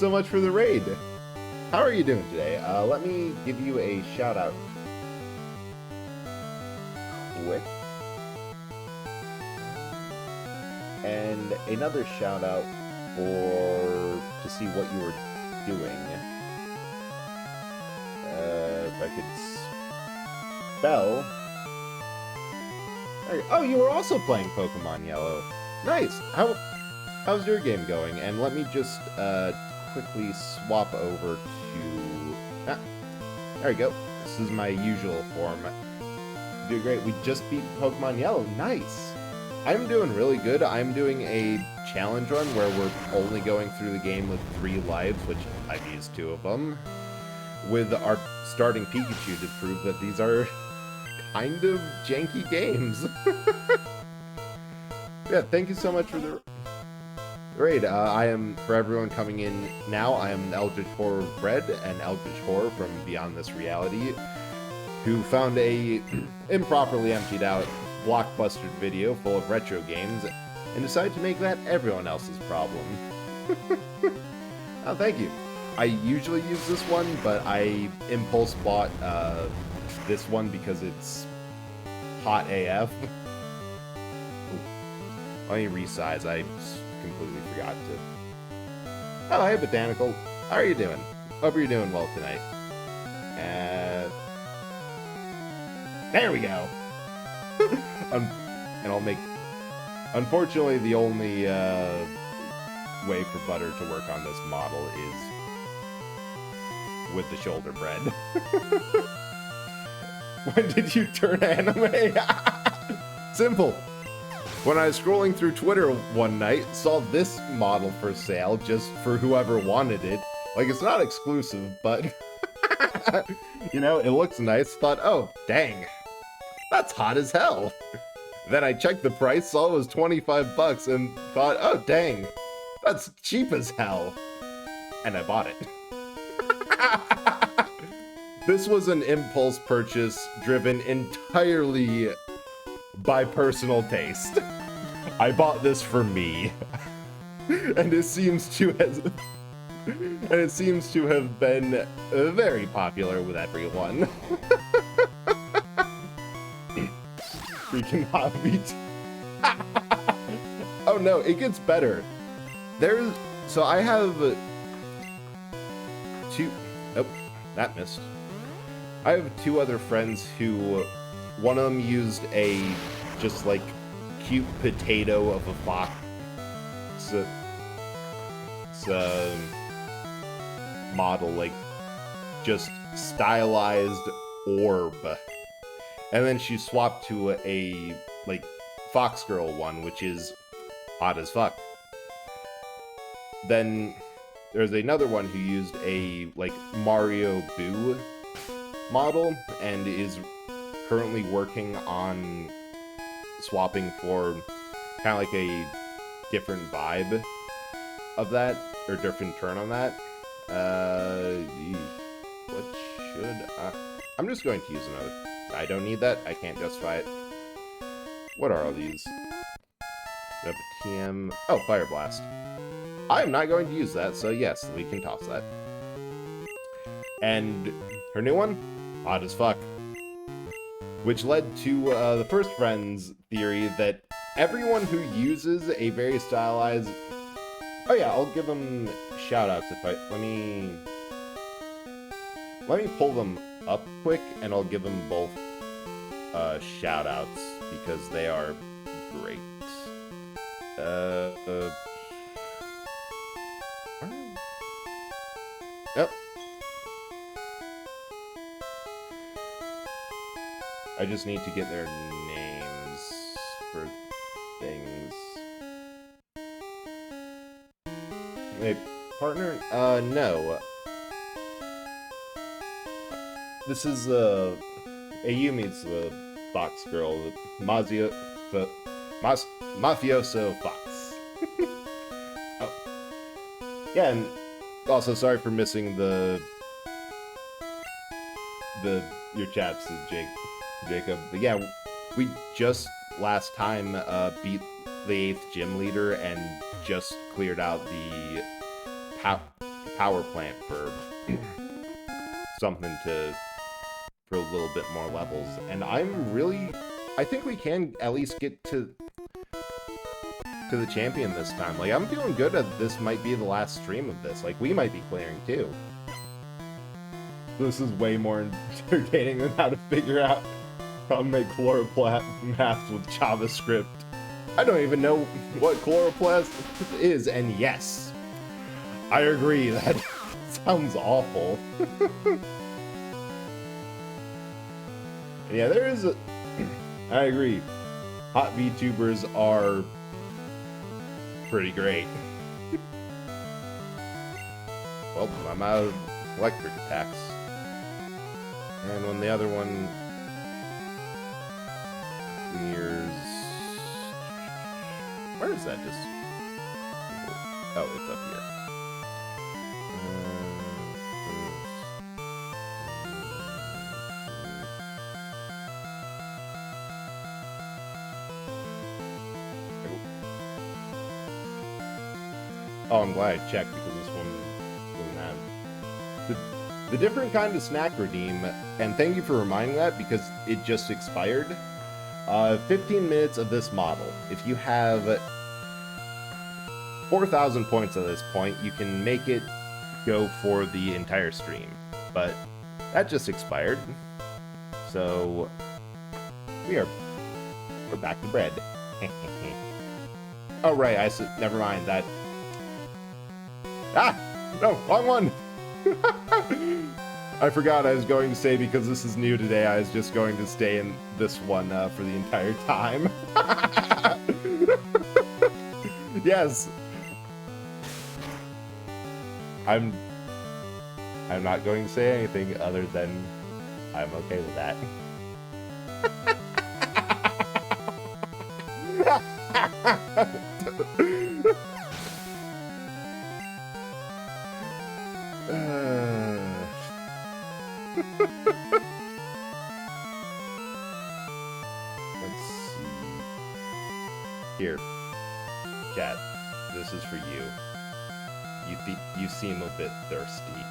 much for the raid. How are you doing today? Let me give you a shout out quick. And another shout out to see what you were doing. If I could spell. Oh, you were also playing Pokemon Yellow. Nice. How's your game going? And let me just quickly swap over to. There we go. This is my usual form. Doing great. We just beat Pokemon Yellow. Nice. I'm doing really good. I'm doing a challenge run where we're only going through the game with 3 lives, which I've used 2 of them, with our starting Pikachu to prove that these are kind of janky games. Yeah, thank you so much for the raid. I am, for everyone coming in now, I am Eldritch Horror Bread and Eldritch Horror from Beyond This Reality, who found a improperly emptied out Blockbuster video full of retro games and decided to make that everyone else's problem. Oh, thank you. I usually use this one, but I impulse bought this one because it's hot AF. Let me resize. I completely forgot to. Oh, hey, Botanical. How are you doing? Hope you're doing well tonight. There we go. And I'll make. Unfortunately, the only way for Butter to work on this model is with the shoulder bread. When did you turn anime? Simple. When I was scrolling through Twitter one night, saw this model for sale just for whoever wanted it. Like, it's not exclusive, but you know, it looks nice. Thought, oh, dang, that's hot as hell. Then I checked the price, saw it was 25 bucks, and thought, oh, dang, that's cheap as hell. And I bought it. This was an impulse purchase driven entirely by personal taste. I bought this for me. And it seems to have been very popular with everyone. Freaking Hobbit. Oh no, it gets better. So I have 2. Oh, that missed. I have 2 other friends who, one of them used a just like cute potato of a fox. It's a model, like just stylized orb. And then she swapped to a like Fox Girl one, which is hot as fuck. Then there's another one who used a like Mario Boo model and is currently working on swapping for kind of like a different vibe of that, or different turn on that. What should I'm just going to use another. I don't need that. I can't justify it. What are all these? We have a TM. Oh, Fire Blast. I am not going to use that, so yes, we can toss that. And her new one? Hot as fuck. Which led to the first friend's theory that everyone who uses a very stylized... Oh yeah, I'll give them shout-outs if I... Let me pull them up quick, and I'll give them both shout-outs, because they are great. Yep. I just need to get their names for things. Hey, partner? No. This is, Ayumi's the Fox girl, Mafioso Fox. Oh. Yeah, and also sorry for missing your chaps, Jacob. But yeah, we just last time beat the 8th gym leader and just cleared out the power plant for something for a little bit more levels, and I think we can at least get to the champion this time. Like, I'm feeling good that this might be the last stream of this. Like, we might be clearing too. This is way more entertaining than how to figure out how to make chloroplast maps with JavaScript. I don't even know what chloroplast is, and yes, I agree, that sounds awful. Yeah, there is I agree. Hot VTubers are pretty great. Well, I'm out of electric attacks. And when the other one nears... Where is that? Just... Oh, it's up here. Oh, I'm glad I checked, because this one doesn't have the different kind of snack redeem, and thank you for reminding that, because it just expired. 15 minutes of this model. If you have 4,000 points at this point, you can make it go for the entire stream. But that just expired. So we're back to bread. Oh right, never mind that. Ah! No, wrong one! I forgot I was going to say, because this is new today, I was just going to stay in this one for the entire time. Yes! I'm not going to say anything other than I'm okay with that. Let's see. Here, chat. This is for you. You seem a bit thirsty.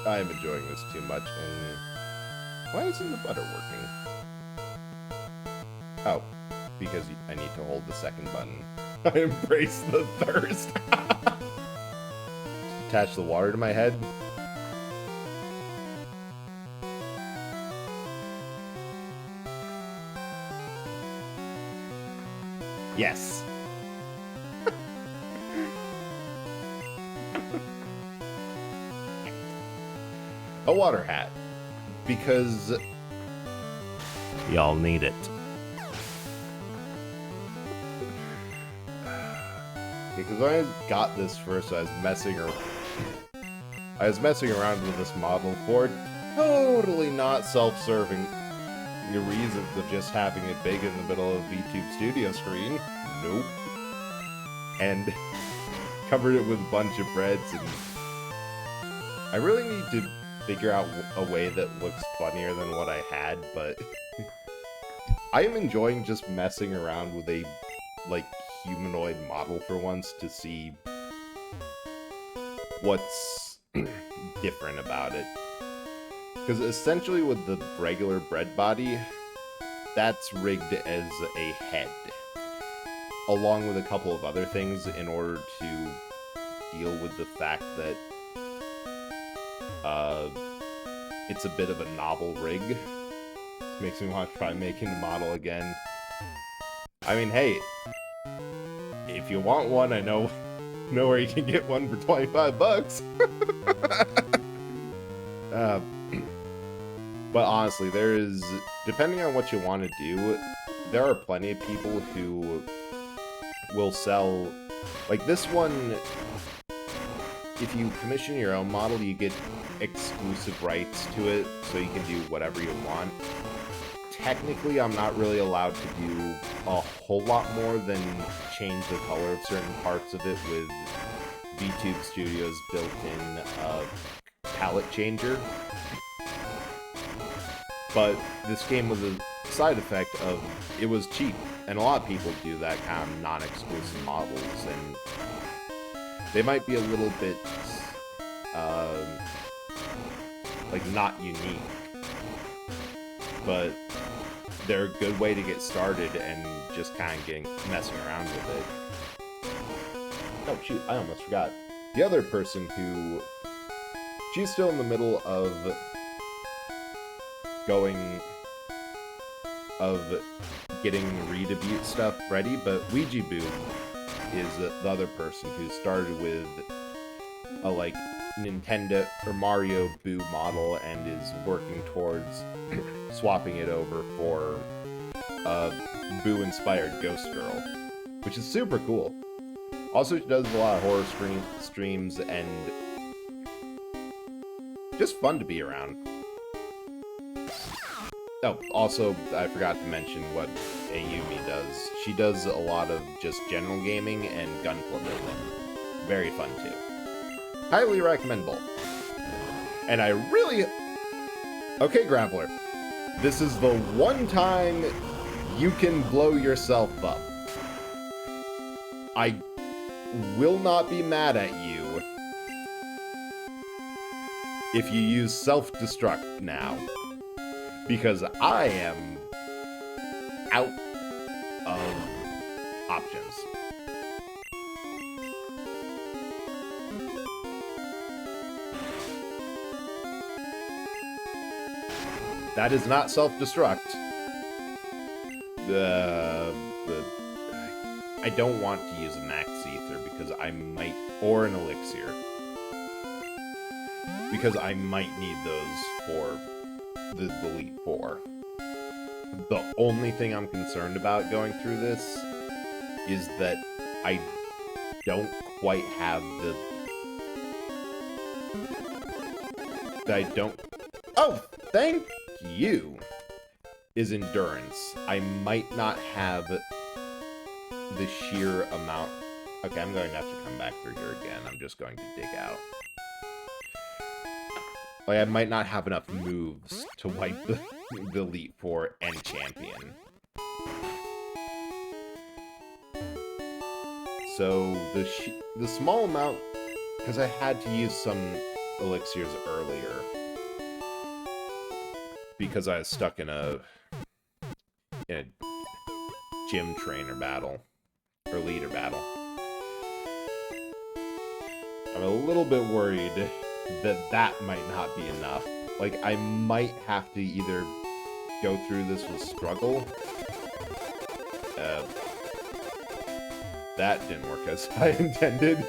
I am enjoying this too much, and why isn't the butter working? Oh, because I need to hold the second button. I embrace the thirst. Attach the water to my head. Yes. A water hat, because y'all need it. Because when I got this first, I was messing around with this model for totally not self-serving reasons of just having it big in the middle of VTube Studio screen. Nope. And covered it with a bunch of breads, and I really need to figure out a way that looks funnier than what I had, but I am enjoying just messing around with a like, humanoid model for once to see what's different about it. Because essentially with the regular bread body, that's rigged as a head, along with a couple of other things in order to deal with the fact that it's a bit of a novel rig. This makes me want to try making the model again. I mean, hey, if you want one, I know where you can get one for 25 bucks. But honestly, there is, depending on what you want to do, there are plenty of people who will sell, like this one, if you commission your own model, you get exclusive rights to it, so you can do whatever you want. Technically, I'm not really allowed to do a whole lot more than change the color of certain parts of it with VTube Studios' built-in palette changer. But this game was a side effect of, it was cheap, and a lot of people do that kind of non-exclusive models, and they might be a little bit, like, not unique, but they're a good way to get started and just kind of messing around with it. Oh shoot, I almost forgot. The other person who, she's still in the middle of getting redebut stuff ready, but Ouija Boo is the other person who started with a, like, Nintendo or Mario Boo model and is working towards swapping it over for a Boo-inspired Ghost Girl, which is super cool. Also, she does a lot of horror streams and just fun to be around. Oh, also, I forgot to mention what Ayumi does. She does a lot of just general gaming and gunpla building. Very fun, too. Highly recommendable. And I really... Okay, Graveler. This is the one time you can blow yourself up. I will not be mad at you if you use self-destruct now. Because I am out of options. That is not self-destruct. I don't want to use a max ether because I might, or an elixir. Because I might need those for the Elite Four. The only thing I'm concerned about going through this is that I don't quite have the... Oh, thank you! Is endurance. I might not have the sheer amount... Okay, I'm going to have to come back through here again. I'm just going to dig out. Like, I might not have enough moves to wipe the Elite Four and Champion. So, the small amount... Because I had to use some elixirs earlier. Because I was stuck in a gym trainer battle. Or leader battle. I'm a little bit worried that might not be enough. Like, I might have to either go through this with struggle. That didn't work as I intended.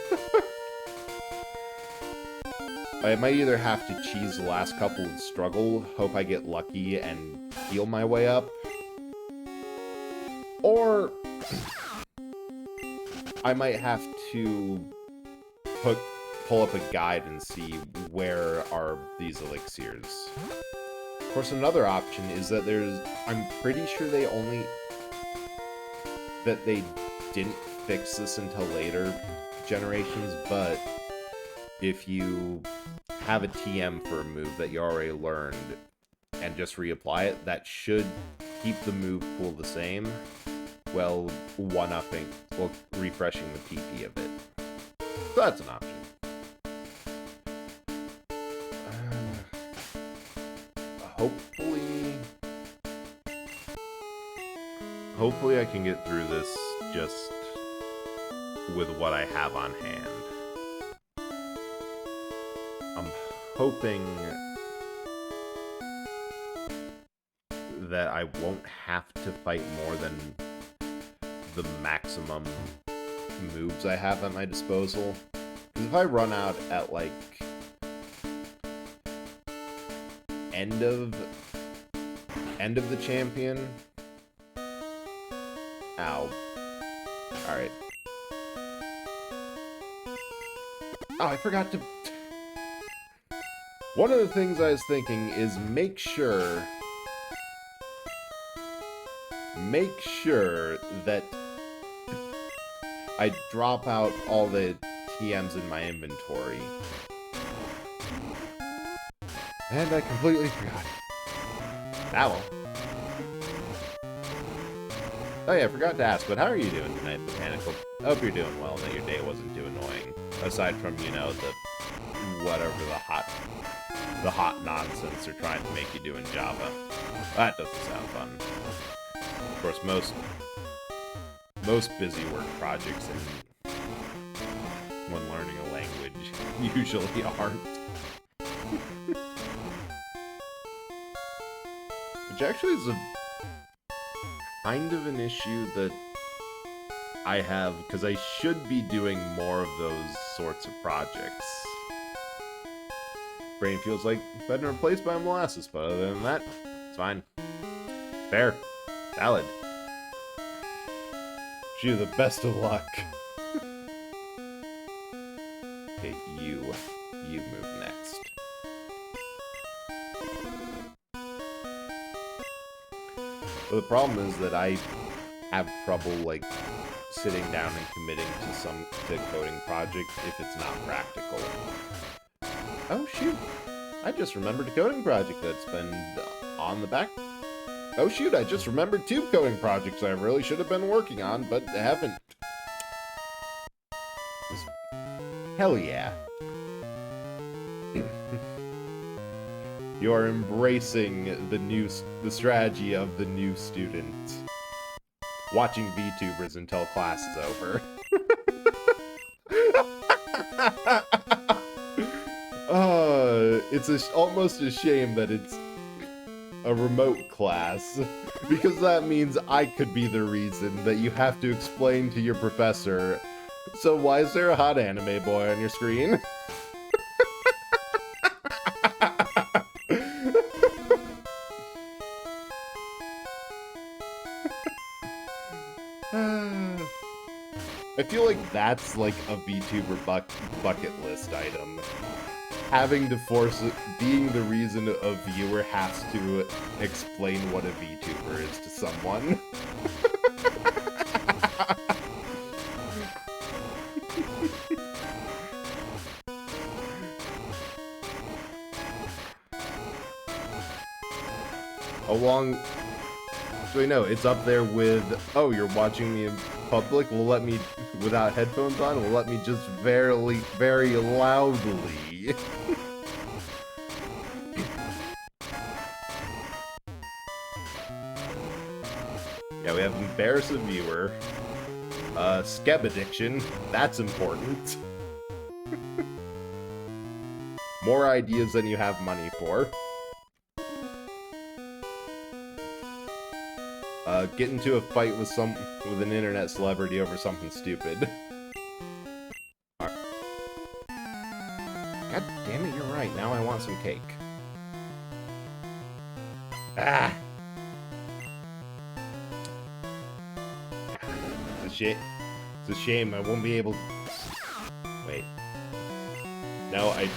I might either have to cheese the last couple with struggle, hope I get lucky and heal my way up. Or I might have to pull up a guide and see where are these elixirs. Of course, another option is that I'm pretty sure they didn't fix this until later generations, but if you have a TM for a move that you already learned and just reapply it, that should keep the move pool the same. well, one-upping, well, refreshing the PP of it. So that's an option. Hopefully I can get through this just with what I have on hand. I'm hoping that I won't have to fight more than the maximum moves I have at my disposal. Because if I run out at, like, end of the champion... Ow. Alright. Oh, I forgot to... One of the things I was thinking is make sure that I drop out all the TMs in my inventory. And I completely forgot. Ah, well. Oh yeah, I forgot to ask, but how are you doing tonight, Botanical? I hope you're doing well and that your day wasn't too annoying. Aside from, you know, the hot nonsense they're trying to make you do in Java. That doesn't sound fun. Of course, most busy work projects when learning a language usually aren't. Which actually is a kind of an issue that I have, because I should be doing more of those sorts of projects. Brain feels like better replaced by molasses, but other than that, it's fine. Fair. Valid. Wish you the best of luck. Okay, you move next. But the problem is that I have trouble, like, sitting down and committing to coding project if it's not practical. Oh, shoot. I just remembered a coding project that's been on the back. Oh, shoot, I just remembered 2 coding projects I really should have been working on, but haven't. Hell yeah. You are embracing the strategy of the new student. Watching VTubers until class is over. It's almost a shame that it's a remote class, because that means I could be the reason that you have to explain to your professor, so why is there a hot anime boy on your screen? I feel like that's like a VTuber bucket list item. Having to force it, being the reason a viewer has to explain what a VTuber is to someone. So no, it's up there with, oh, you're watching me in public? Well, let me, without headphones on, will let me just very loudly. Yeah, we have embarrass a viewer. Skeb addiction, that's important. More ideas than you have money for. Get into a fight with an internet celebrity over something stupid. Right. God damn it, you're right. Now I want some cake. Ah! It's a shame I won't be able to... Wait. No, I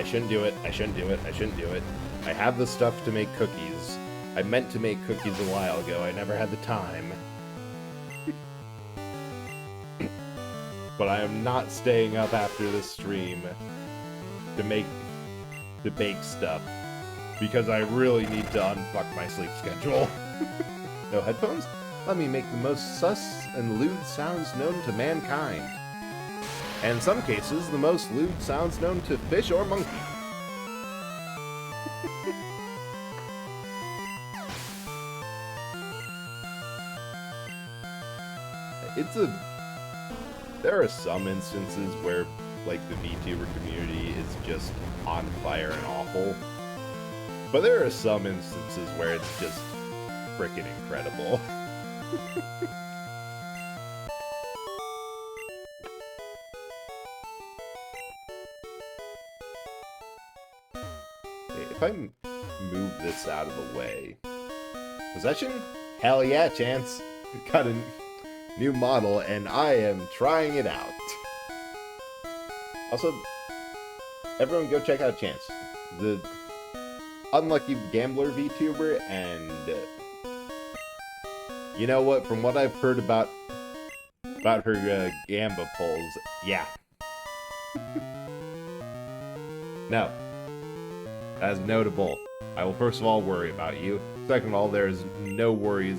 shouldn't do it. I shouldn't do it. I shouldn't do it. I have the stuff to make cookies. I meant to make cookies a while ago. I never had the time. But I am not staying up after this stream to bake stuff, because I really need to unfuck my sleep schedule. No headphones? Let me make the most sus and lewd sounds known to mankind. And in some cases, the most lewd sounds known to fish or monkey. There are some instances where, like, the VTuber community is just on fire and awful. But there are some instances where it's just freaking incredible. Okay, if I move this out of the way... Possession? Hell yeah, Chance. Got a new model, and I am trying it out. Also, everyone go check out Chance. The unlucky gambler VTuber, and you know what? From what I've heard about her Gamba pulls, yeah. No, that is notable. I will first of all worry about you. Second of all, there is no worries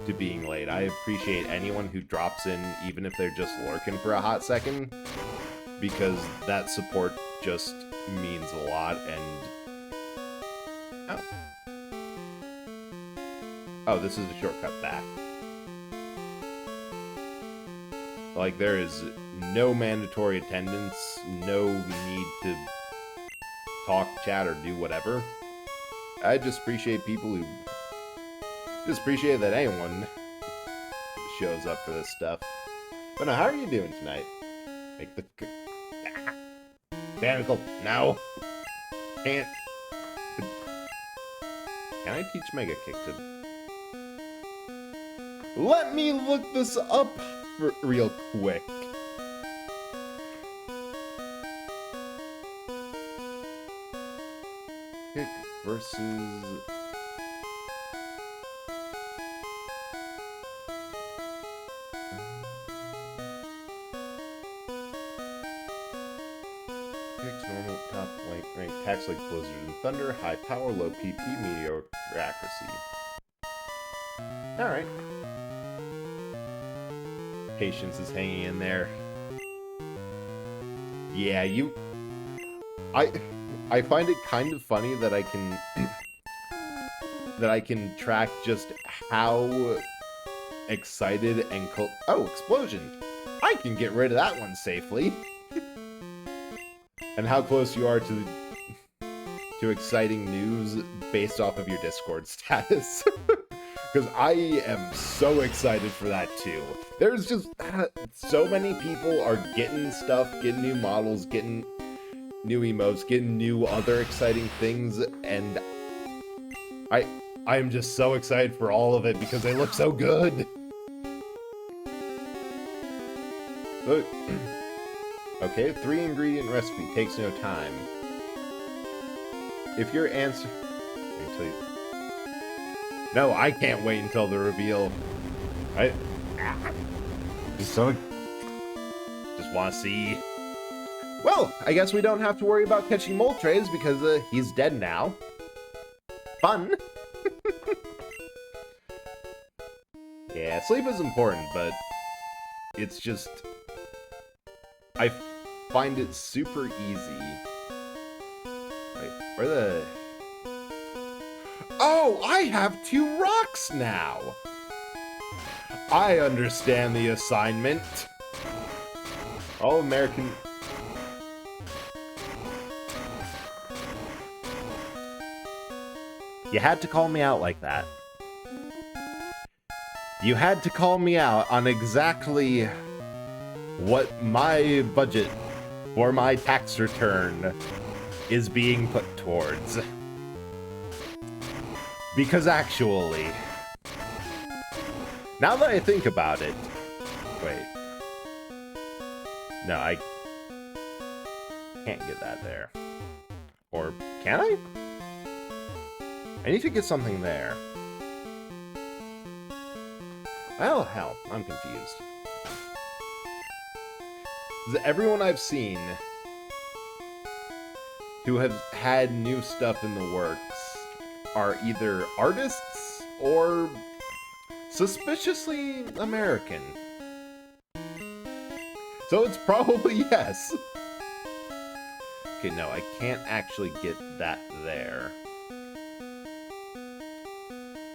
to being late. I appreciate anyone who drops in, even if they're just lurking for a hot second, because that support just means a lot. And oh, this is a shortcut back. Like, there is no mandatory attendance, no need to talk, chat, or do whatever. I just appreciate people who just appreciate that anyone shows up for this stuff. But now, how are you doing tonight? Make the Danica, no. Can't. Can I teach Mega Kick to... Let me look this up real quick. Kick versus... normal, top, rank, attacks like Blizzard and Thunder, high power, low PP, mediocre accuracy. Alright. Patience is hanging in there. Yeah, I find it kind of funny that I can that I can track just how excited and oh, explosion! I can get rid of that one safely. And how close you are to exciting news based off of your Discord status. Because I am so excited for that too. There's just so many people are getting stuff, getting new models, getting new emotes, getting new other exciting things, and I am just so excited for all of it because they look so good. Look. Okay, 3-ingredient recipe takes no time. If your answer... No, I can't wait until the reveal. Just want to see. Well, I guess we don't have to worry about catching Moltres because he's dead now. Fun. Yeah, sleep is important, but it's just... I find it super easy. Wait, where the... Oh, I have 2 rocks now! I understand the assignment. All American... You had to call me out like that. You had to call me out on exactly what my budget for my tax return is being put towards. Because actually, now that I think about it, wait. No, I can't get that there. Or can I? I need to get something there. Well, hell, I'm confused. Everyone I've seen who have had new stuff in the works are either artists or suspiciously American. So it's probably yes. Okay, no, I can't actually get that there.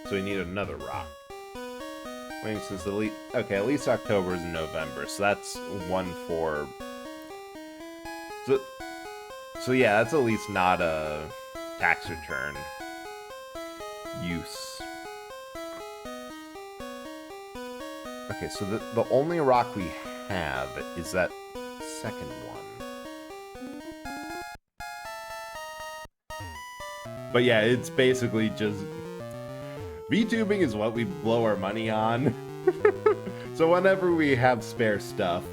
So we need another rock. Wait, since at least October is in November, so that's one for... So yeah, that's at least not a tax return use. Okay, so the only rock we have is that second one. But yeah, it's basically just... VTubing is what we blow our money on. So whenever we have spare stuff...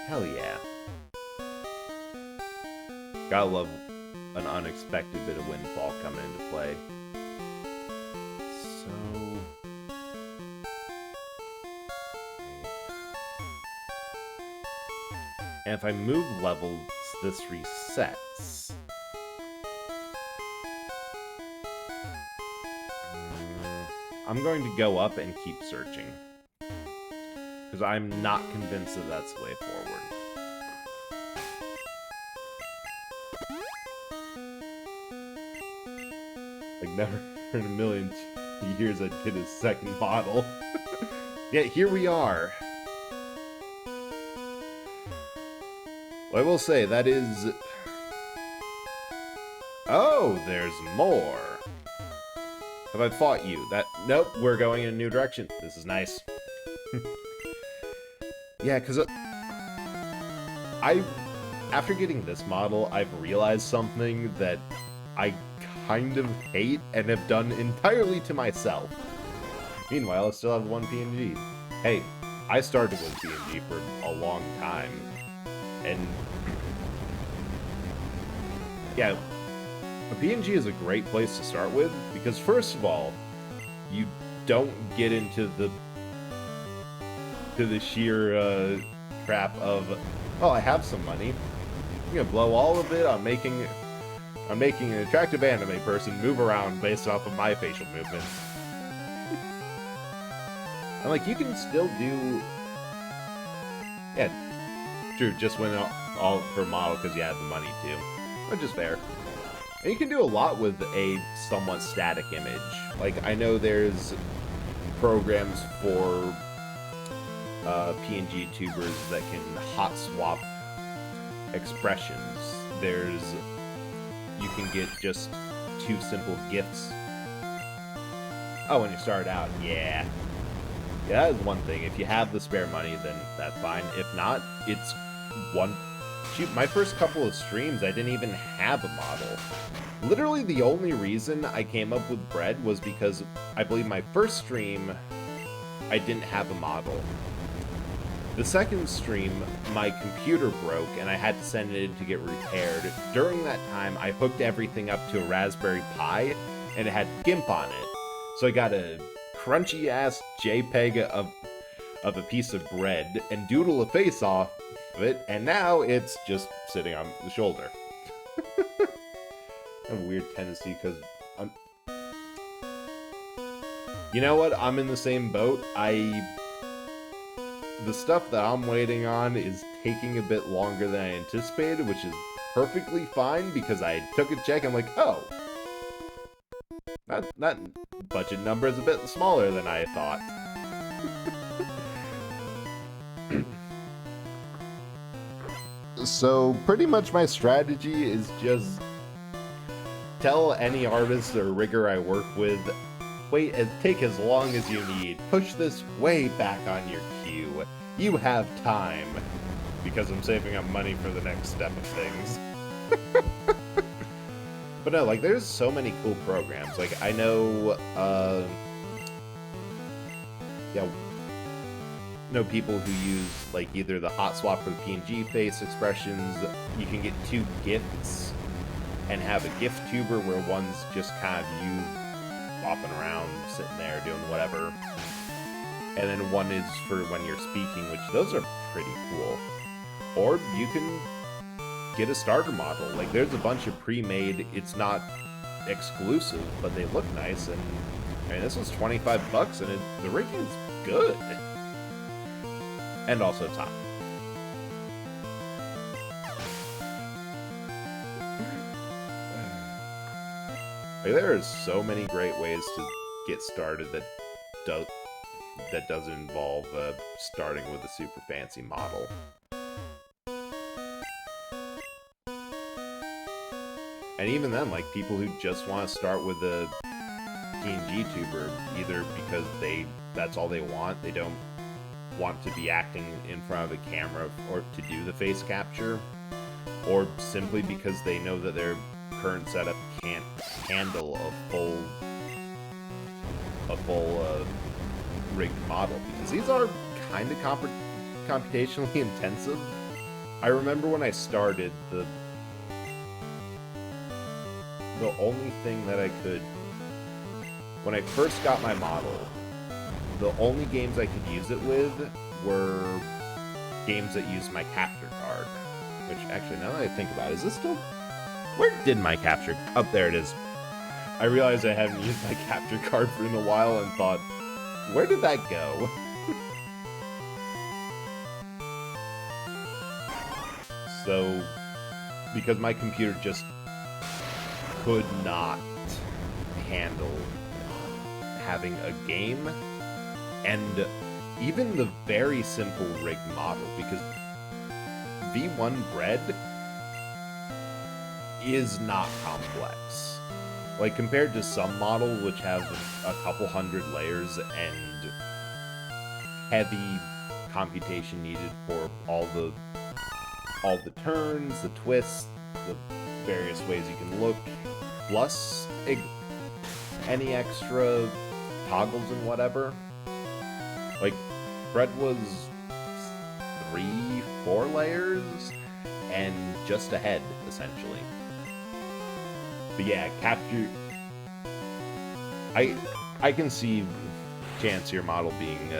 Hell yeah. Gotta love an unexpected bit of windfall coming into play. So... And if I move levels, this resets. I'm going to go up and keep searching. Because I'm not convinced that that's the way forward. Like, never in a million years I'd get a second model. Yet here we are. Well, I will say, that is... Oh, there's more. Have I fought you? Nope, we're going in a new direction. This is nice. Yeah, because after getting this model, I've realized something that I kind of hate and have done entirely to myself. Meanwhile, I still have one PNG. Hey, I started with PNG for a long time. And yeah, a PNG is a great place to start with, because first of all, you don't get into the sheer trap of, oh, I have some money, I'm gonna blow all of it on making an attractive anime person move around based off of my facial movements. And like, you can still do, yeah, true, just win all for a model because you have the money too, which is fair. And you can do a lot with a somewhat static image. Like, I know there's programs for PNG tubers that can hot swap expressions. You can get just 2 simple GIFs. Oh, when you start out, yeah. Yeah, that is one thing. If you have the spare money, then that's fine. If not, it's one... Shoot, my first couple of streams, I didn't even have a model. Literally, the only reason I came up with bread was because I believe my first stream, I didn't have a model. The second stream, my computer broke, and I had to send it in to get repaired. During that time, I hooked everything up to a Raspberry Pi, and it had GIMP on it. So I got a crunchy-ass JPEG of a piece of bread, and doodle a face off of it, and now it's just sitting on the shoulder. I have a weird tendency, because I'm... You know what? I'm in the same boat. The stuff that I'm waiting on is taking a bit longer than I anticipated, which is perfectly fine, because I took a check and I'm like, oh, that budget number is a bit smaller than I thought. So pretty much my strategy is just tell any artist or rigger I work with, wait and take as long as you need. Push this way back on your queue. You have time. Because I'm saving up money for the next step of things. But no, like, there's so many cool programs. Like, I know, people who use, like, either the hot swap for the PNG face expressions. You can get 2 GIFs and have a GIF tuber where one's just kind of you bopping around, sitting there, doing whatever. And then one is for when you're speaking, which those are pretty cool. Or you can get a starter model. Like, there's a bunch of pre-made, it's not exclusive, but they look nice, and I mean, this was 25 bucks, and the rigging's good. And also top. Like, there are so many great ways to get started that doesn't involve starting with a super fancy model. And even then, like, people who just want to start with a PNG tuber, either because that's all they want, they don't want to be acting in front of a camera or to do the face capture, or simply because they know that their current setup can't handle a full rigged model, because these are kind of computationally intensive. I remember when I started, the only thing that I could, when I first got my model, the only games I could use it with were games that used my capture card. Which, actually, now that I think about it, is this still... Where did my capture... Oh, there it is. I realized I haven't used my capture card for in a while and thought, where did that go? So, because my computer just could not handle having a game, and even the very simple rigged model, because V1 Bread is not complex. Like, compared to some models which have a couple hundred layers and heavy computation needed for all the turns, the twists, the various ways you can look, plus any extra toggles and whatever. Like, Bread was 3-4 layers and just a head, essentially. But yeah, capture... I can see chance your model being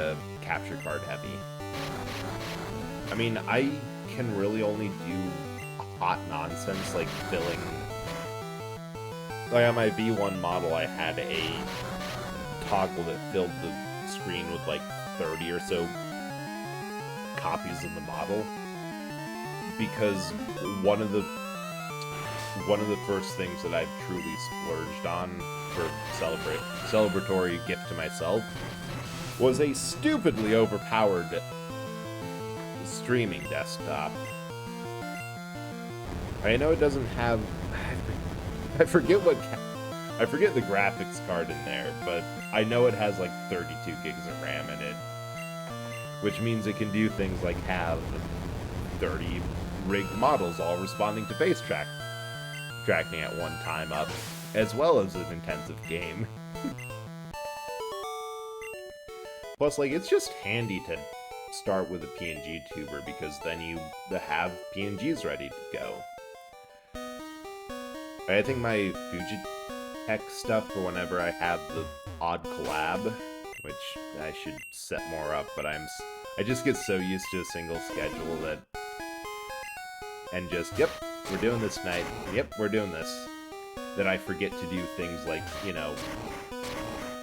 capture card heavy. I mean, I can really only do hot nonsense, like filling... Like on my V1 model, I had a toggle that filled the screen with like 30 or so copies of the model, because one of the first things that I've truly splurged on for celebratory gift to myself was a stupidly overpowered streaming desktop. I know it doesn't have... I forget the graphics card in there, but I know it has like 32 gigs of RAM in it, which means it can do things like have 30 rigged models all responding to face tracking at one time up, as well as an intensive game. Plus, like, it's just handy to start with a PNG tuber, because then you have PNGs ready to go. I think my Fujitech stuff for whenever I have the odd collab, which I should set more up, but I just get so used to a single schedule that, and just, yep, we're doing this tonight, yep, we're doing this, that I forget to do things like, you know,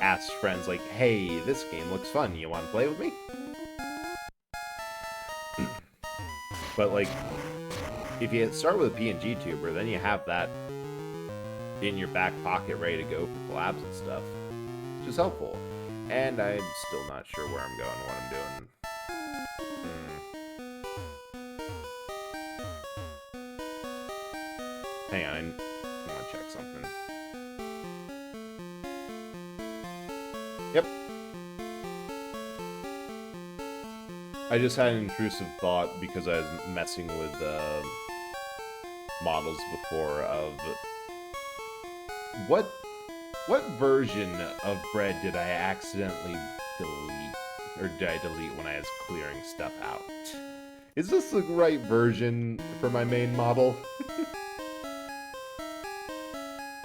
ask friends like, hey, this game looks fun, you want to play with me? But, like, if you start with a PNG tuber, then you have that in your back pocket ready to go for collabs and stuff, which is helpful. And I'm still not sure where I'm going, what I'm doing. Hang on, I want to check something. Yep. I just had an intrusive thought because I was messing with models before of what version of Bread did I accidentally delete, or did I delete when I was clearing stuff out? Is this the right version for my main model?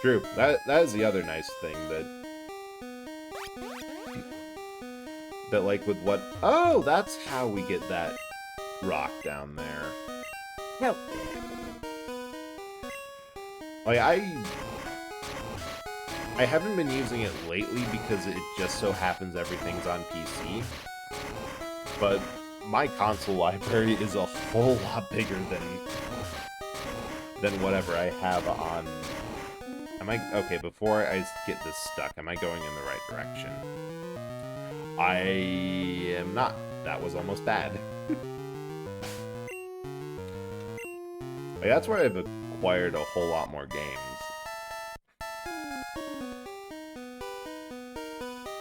True. That is the other nice thing that like with what... Oh, that's how we get that rock down there. No. Like, I haven't been using it lately because it just so happens everything's on PC. But my console library is a whole lot bigger than whatever I have on... Okay, before I get this stuck, am I going in the right direction? I am not. That was almost bad. Like, that's where I've acquired a whole lot more games.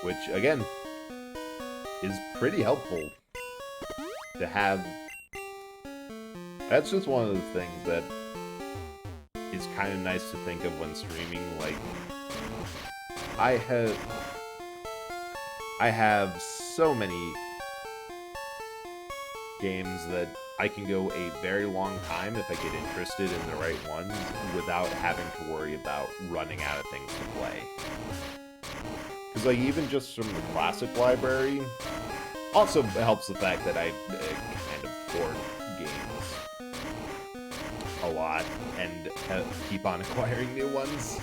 Which, again, is pretty helpful to have. That's just one of the things that is kind of nice to think of when streaming. Like, I have so many games that I can go a very long time if I get interested in the right ones without having to worry about running out of things to play. Because, like, even just from the classic library, also helps the fact that I kind of board games a lot and keep on acquiring new ones.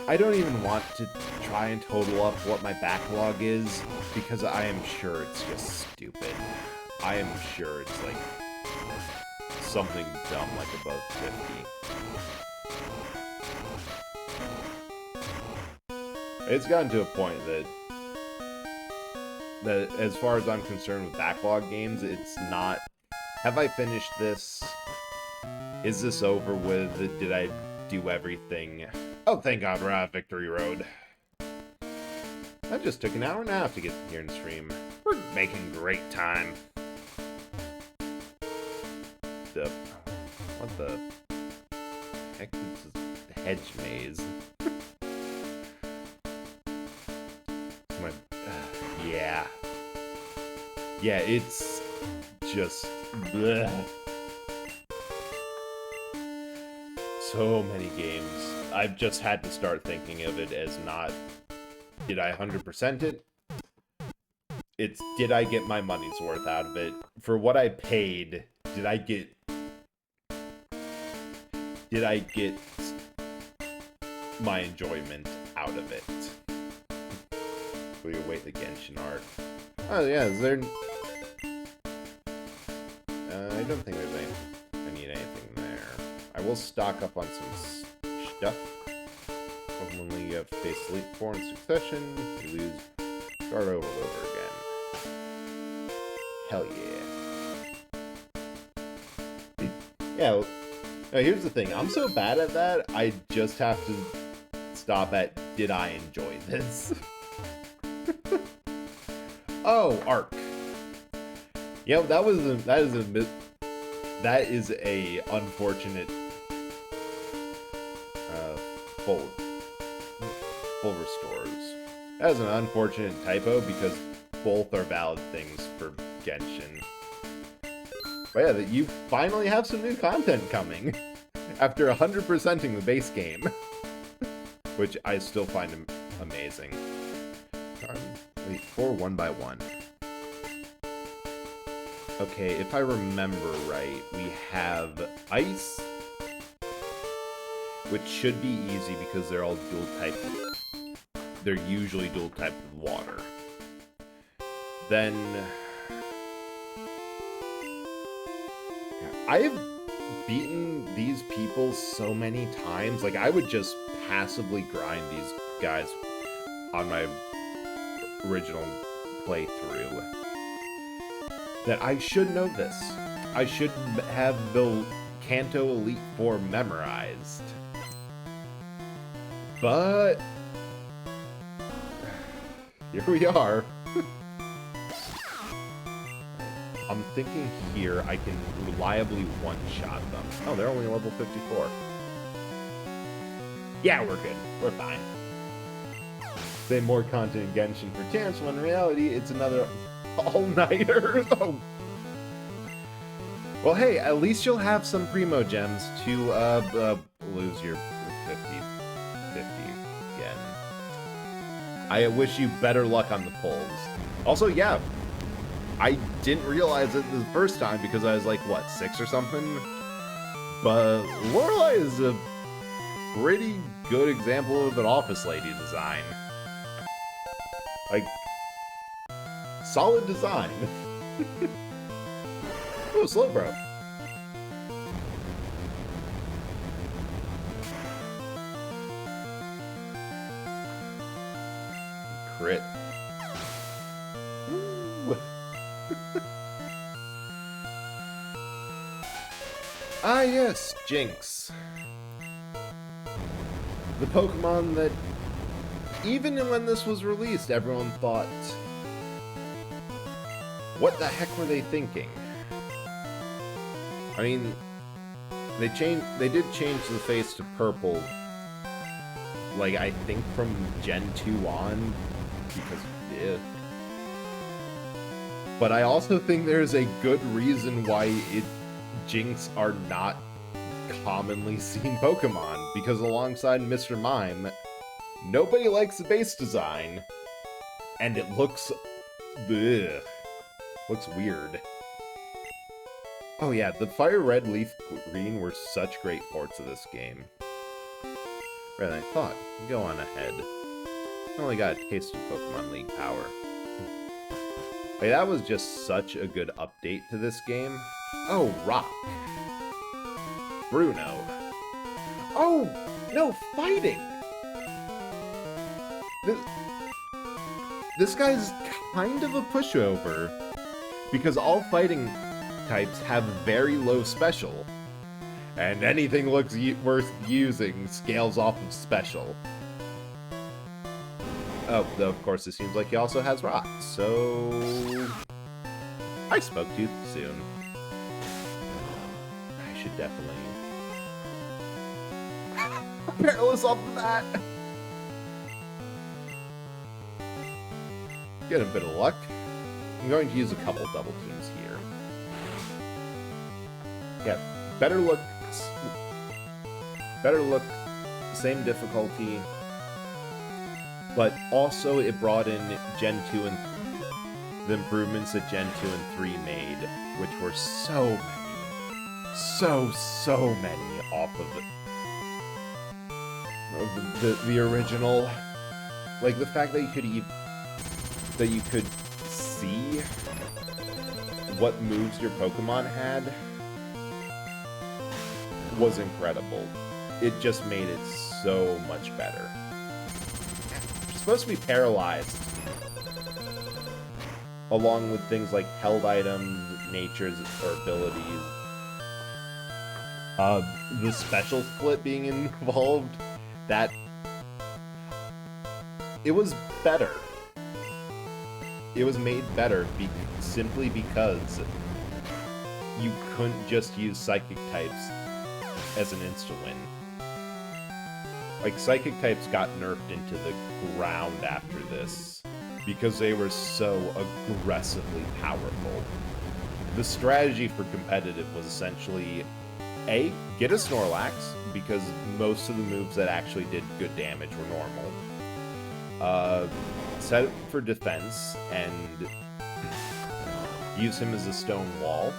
I don't even want to try and total up what my backlog is, because I am sure it's just stupid. I am sure it's like something dumb, like above 50. It's gotten to a point that as far as I'm concerned with backlog games, it's not, have I finished this? Is this over with? Did I do everything? Oh, thank God we're on Victory Road. That just took an hour and a half to get here and stream. We're making great time. What the heck is this hedge maze? Yeah. Yeah, it's just... bleh. So many games. I've just had to start thinking of it as not, did I 100% it? It's, did I get my money's worth out of it? For what I paid, did I get my enjoyment out of it? We await the Genshin art. Oh yeah, is there... I don't think there's I need anything there. I will stock up on some stuff. When you have to face Elite 4 in succession, you lose, start over and over again. Hell yeah. Yeah, now here's the thing. I'm so bad at that, I just have to stop at, did I enjoy this? Oh, Arc. Yeah, that is a unfortunate full restores. That is an unfortunate typo because both are valid things for Genshin. But yeah, that you finally have some new content coming after 100%ing the base game, which I still find amazing. Wait, 4 one by one. Okay, if I remember right, we have Ice, which should be easy because they're all dual type. They're usually dual type with water. Then I have beaten these people so many times. Like, I would just passively grind these guys on my original playthrough. That I should know this. I should have the Kanto Elite 4 memorized. But here we are. I'm thinking here I can reliably one-shot them. Oh, they're only level 54. Yeah, we're good. We're fine. Say more content in Genshin for chance, when in reality, it's another all-nighter. Oh. Well, hey, at least you'll have some Primo Gems to lose your 50 again. I wish you better luck on the polls. Also, yeah, I didn't realize it the first time because I was like, what, 6 or something? But Lorelei is a pretty good example of an office lady design. Like, solid design. Oh, slow bro. Crit. Ooh. Ah yes, Jinx. The Pokemon that, even when this was released, everyone thought, what the heck were they thinking? I mean, they did change the face to purple, like, I think from Gen 2 on, because, yeah. But I also think there's a good reason why Jinx are not commonly seen Pokemon, because alongside Mr. Mime, nobody likes the base design, and it looks... ugh, looks weird. Oh yeah, the Fire Red, Leaf Green were such great ports of this game. Better than I thought. Go on ahead. I only got a taste of Pokemon League power. Like, that was just such a good update to this game. Oh, Rock. Bruno. Oh, no, fighting! This guy's kind of a pushover, because all fighting types have very low special, and anything looks worth using scales off of special. Oh, though of course it seems like he also has Rock, so... I spoke too soon. I should definitely... Perilous off the bat! Get a bit of luck. I'm going to use a couple double teams here. Yeah, better look, same difficulty, but also it brought in Gen 2 and the improvements that Gen 2 and 3 made, which were so many off of the original. Like the fact that you could see what moves your Pokemon had was incredible. It just made it so much better. You're supposed to be paralyzed, along with things like held items, natures, or abilities. The special split being involved, it was better. It was made better simply because you couldn't just use psychic types as an insta-win. Like, psychic types got nerfed into the ground after this because they were so aggressively powerful. The strategy for competitive was essentially, A, get a Snorlax, because most of the moves that actually did good damage were normal. Set it for defense, and use him as a stone wall.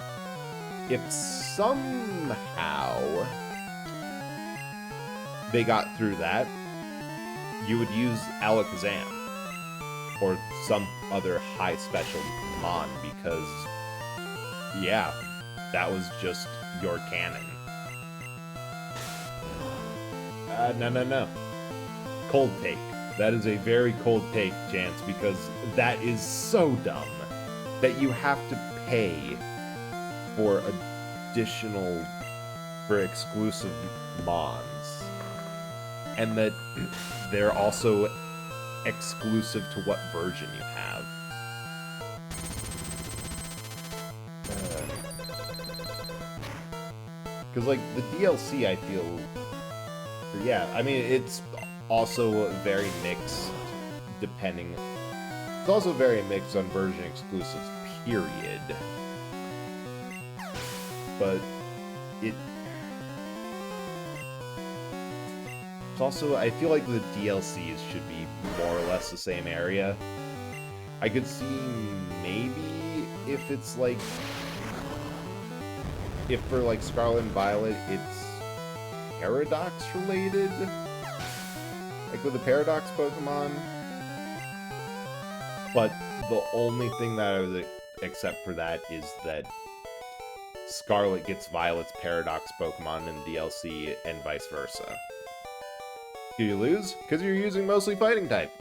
If somehow they got through that, you would use Alakazam or some other high special mon, because, yeah, that was just your cannon. No. Cold take. That is a very cold take, Chance, because that is so dumb that you have to pay for exclusive mons, and that they're also exclusive to what version you have. Because, like, the DLC, I feel... Yeah, I mean, it's also very mixed, depending... It's also very mixed on version exclusives, period. But it's also, I feel like the DLCs should be more or less the same area. I could see maybe if it's like... If for, like, Scarlet and Violet, it's... Paradox related. Like with the Paradox Pokemon. But the only thing that I would accept for that is that Scarlet gets Violet's Paradox Pokemon in DLC and vice versa. Do you lose? Because you're using mostly fighting type.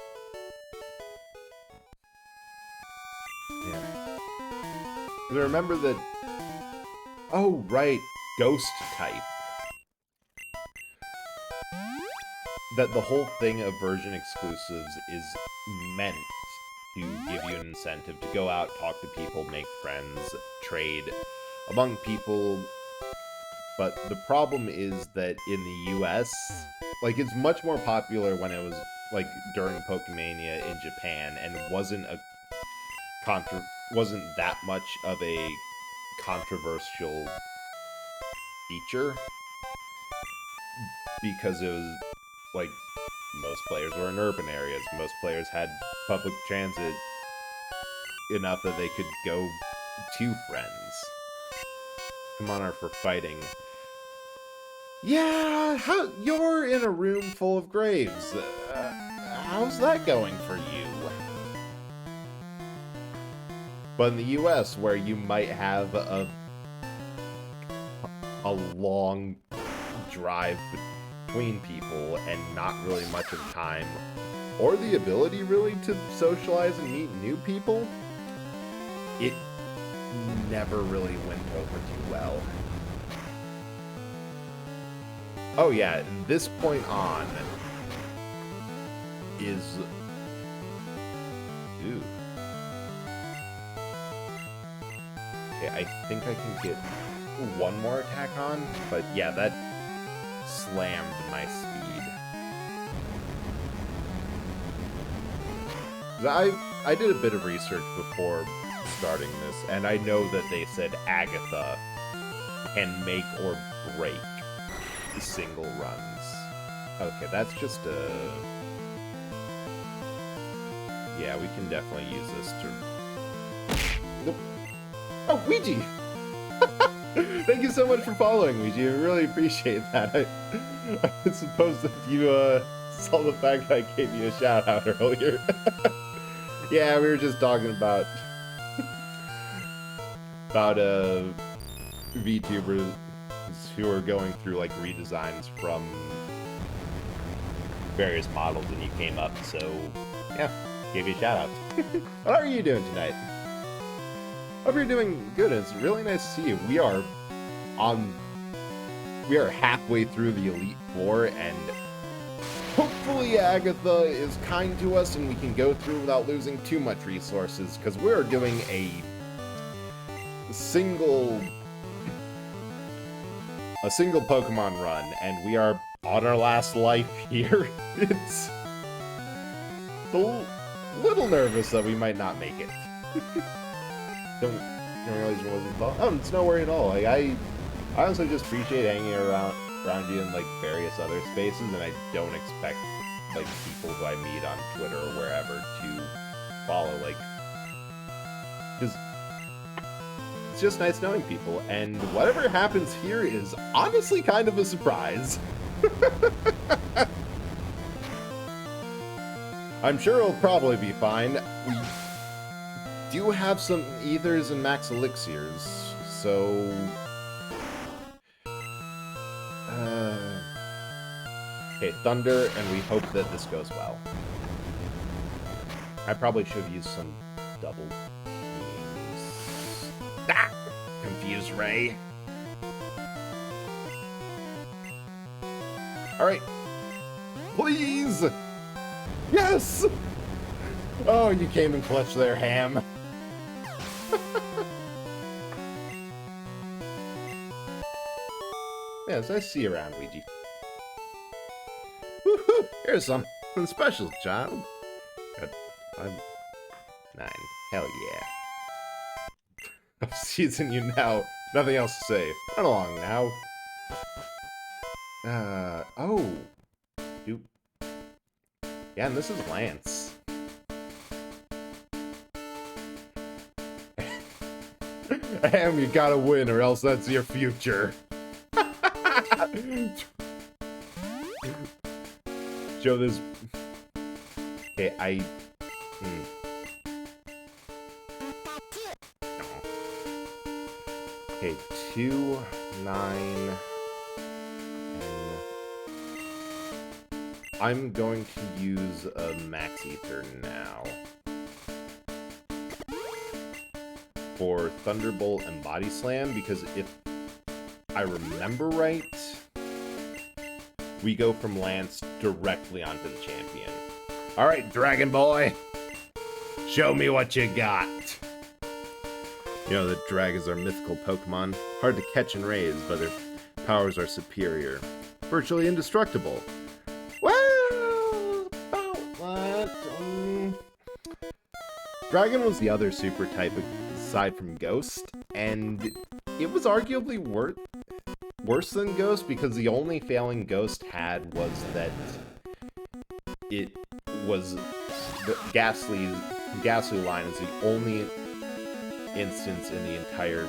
Yeah. And remember that... Oh, right. Ghost type. That the whole thing of version exclusives is meant to give you an incentive to go out, talk to people, make friends, trade among people. But the problem is that in the US, like, it's much more popular when it was, like, during Pokemania in Japan, and wasn't that much of a controversial feature, because it was, like, most players were in urban areas, most players had public transit enough that they could go to friends. Come on, are for fighting. Yeah, you're in a room full of graves. How's that going for you? But in the US, where you might have a long drive between people and not really much of time, or the ability really to socialize and meet new people, it never really went over too well. Oh yeah, this point on is... Ooh. Okay, I think I can get one more attack on, but yeah, that slammed my speed. I did a bit of research before starting this, and I know that they said Agatha can make or break single runs. Okay, that's just a... Yeah, we can definitely use this to... Nope. Oh, Ouija! Thank you so much for following, Ouija. I really appreciate that. I suppose that you saw the fact that I gave you a shout out earlier. Yeah, we were just talking about VTubers who are going through like redesigns from various models, and you came up, so yeah, gave you a shout out. How are you doing tonight? Hope you're doing good. It's really nice to see you. We are halfway through the Elite Four, and hopefully Agatha is kind to us and we can go through without losing too much resources, because we're doing a single Pokemon run, and we are on our last life here. It's a little nervous that we might not make it. Don't realize it wasn't fault. Oh, it's no worry at all. Like, I honestly just appreciate hanging around you in like various other spaces, and I don't expect like people who I meet on Twitter or wherever to follow. Like, because it's just nice knowing people, and whatever happens here is honestly kind of a surprise. I'm sure it'll probably be fine. We do have some ethers and max elixirs, so... Okay, Thunder, and we hope that this goes well. I probably should have used some double teams. Ah! Confuse Ray. Alright. Please! Yes! Oh, you came and clutched their ham. Yeah, it's nice to see you around, Ouija. Woohoo! Here's something special, child. I'm 9. Hell yeah. I'm seizing you now. Nothing else to say. Run along now. Oh. Dude. Yeah, and this is Lance. Ham, you gotta win, or else that's your future. show this. Okay, Okay, 2, 9, and I'm going to use a Max Ether now for Thunderbolt and Body Slam, because if I remember right, we go from Lance directly onto the champion. Alright, Dragon Boy! Show me what you got! You know that dragons are mythical Pokemon, hard to catch and raise, but their powers are superior. Virtually indestructible. Well, about that. Dragon was the other super type aside from Ghost, and it was arguably worse than Ghost, because the only failing Ghost had was that it was the Ghastly line is the only instance in the entire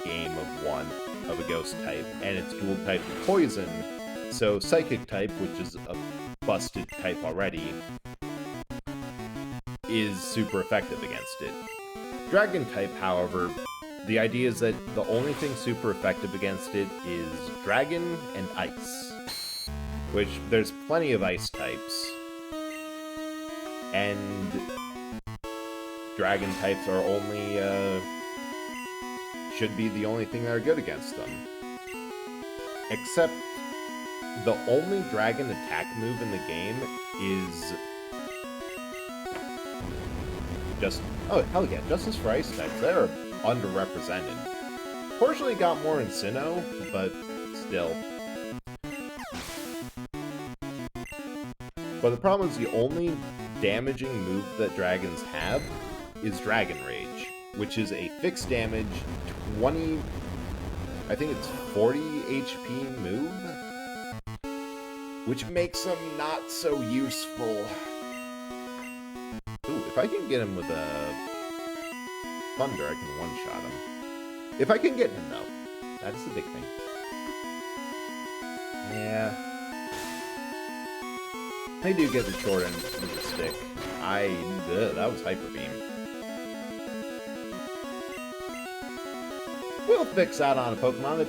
game of a Ghost type, and it's dual type with Poison, so Psychic type, which is a busted type already, is super effective against it. Dragon type, however, the idea is that the only thing super effective against it is Dragon and Ice, which there's plenty of Ice types, and Dragon types are only, should be the only thing that are good against them. Except, the only Dragon attack move in the game is just, oh, hell yeah, Justice for Ice types. They're underrepresented. Fortunately, got more in Sinnoh, but still. But the problem is the only damaging move that dragons have is Dragon Rage, which is a fixed damage, 20, I think it's 40 HP move, which makes them not so useful. Ooh, if I can get him with a Thunder, I can one-shot him. If I can get him, though. That's the big thing. Yeah. I do get the short end of the stick. That was Hyper Beam. We'll fix that on a Pokemon that,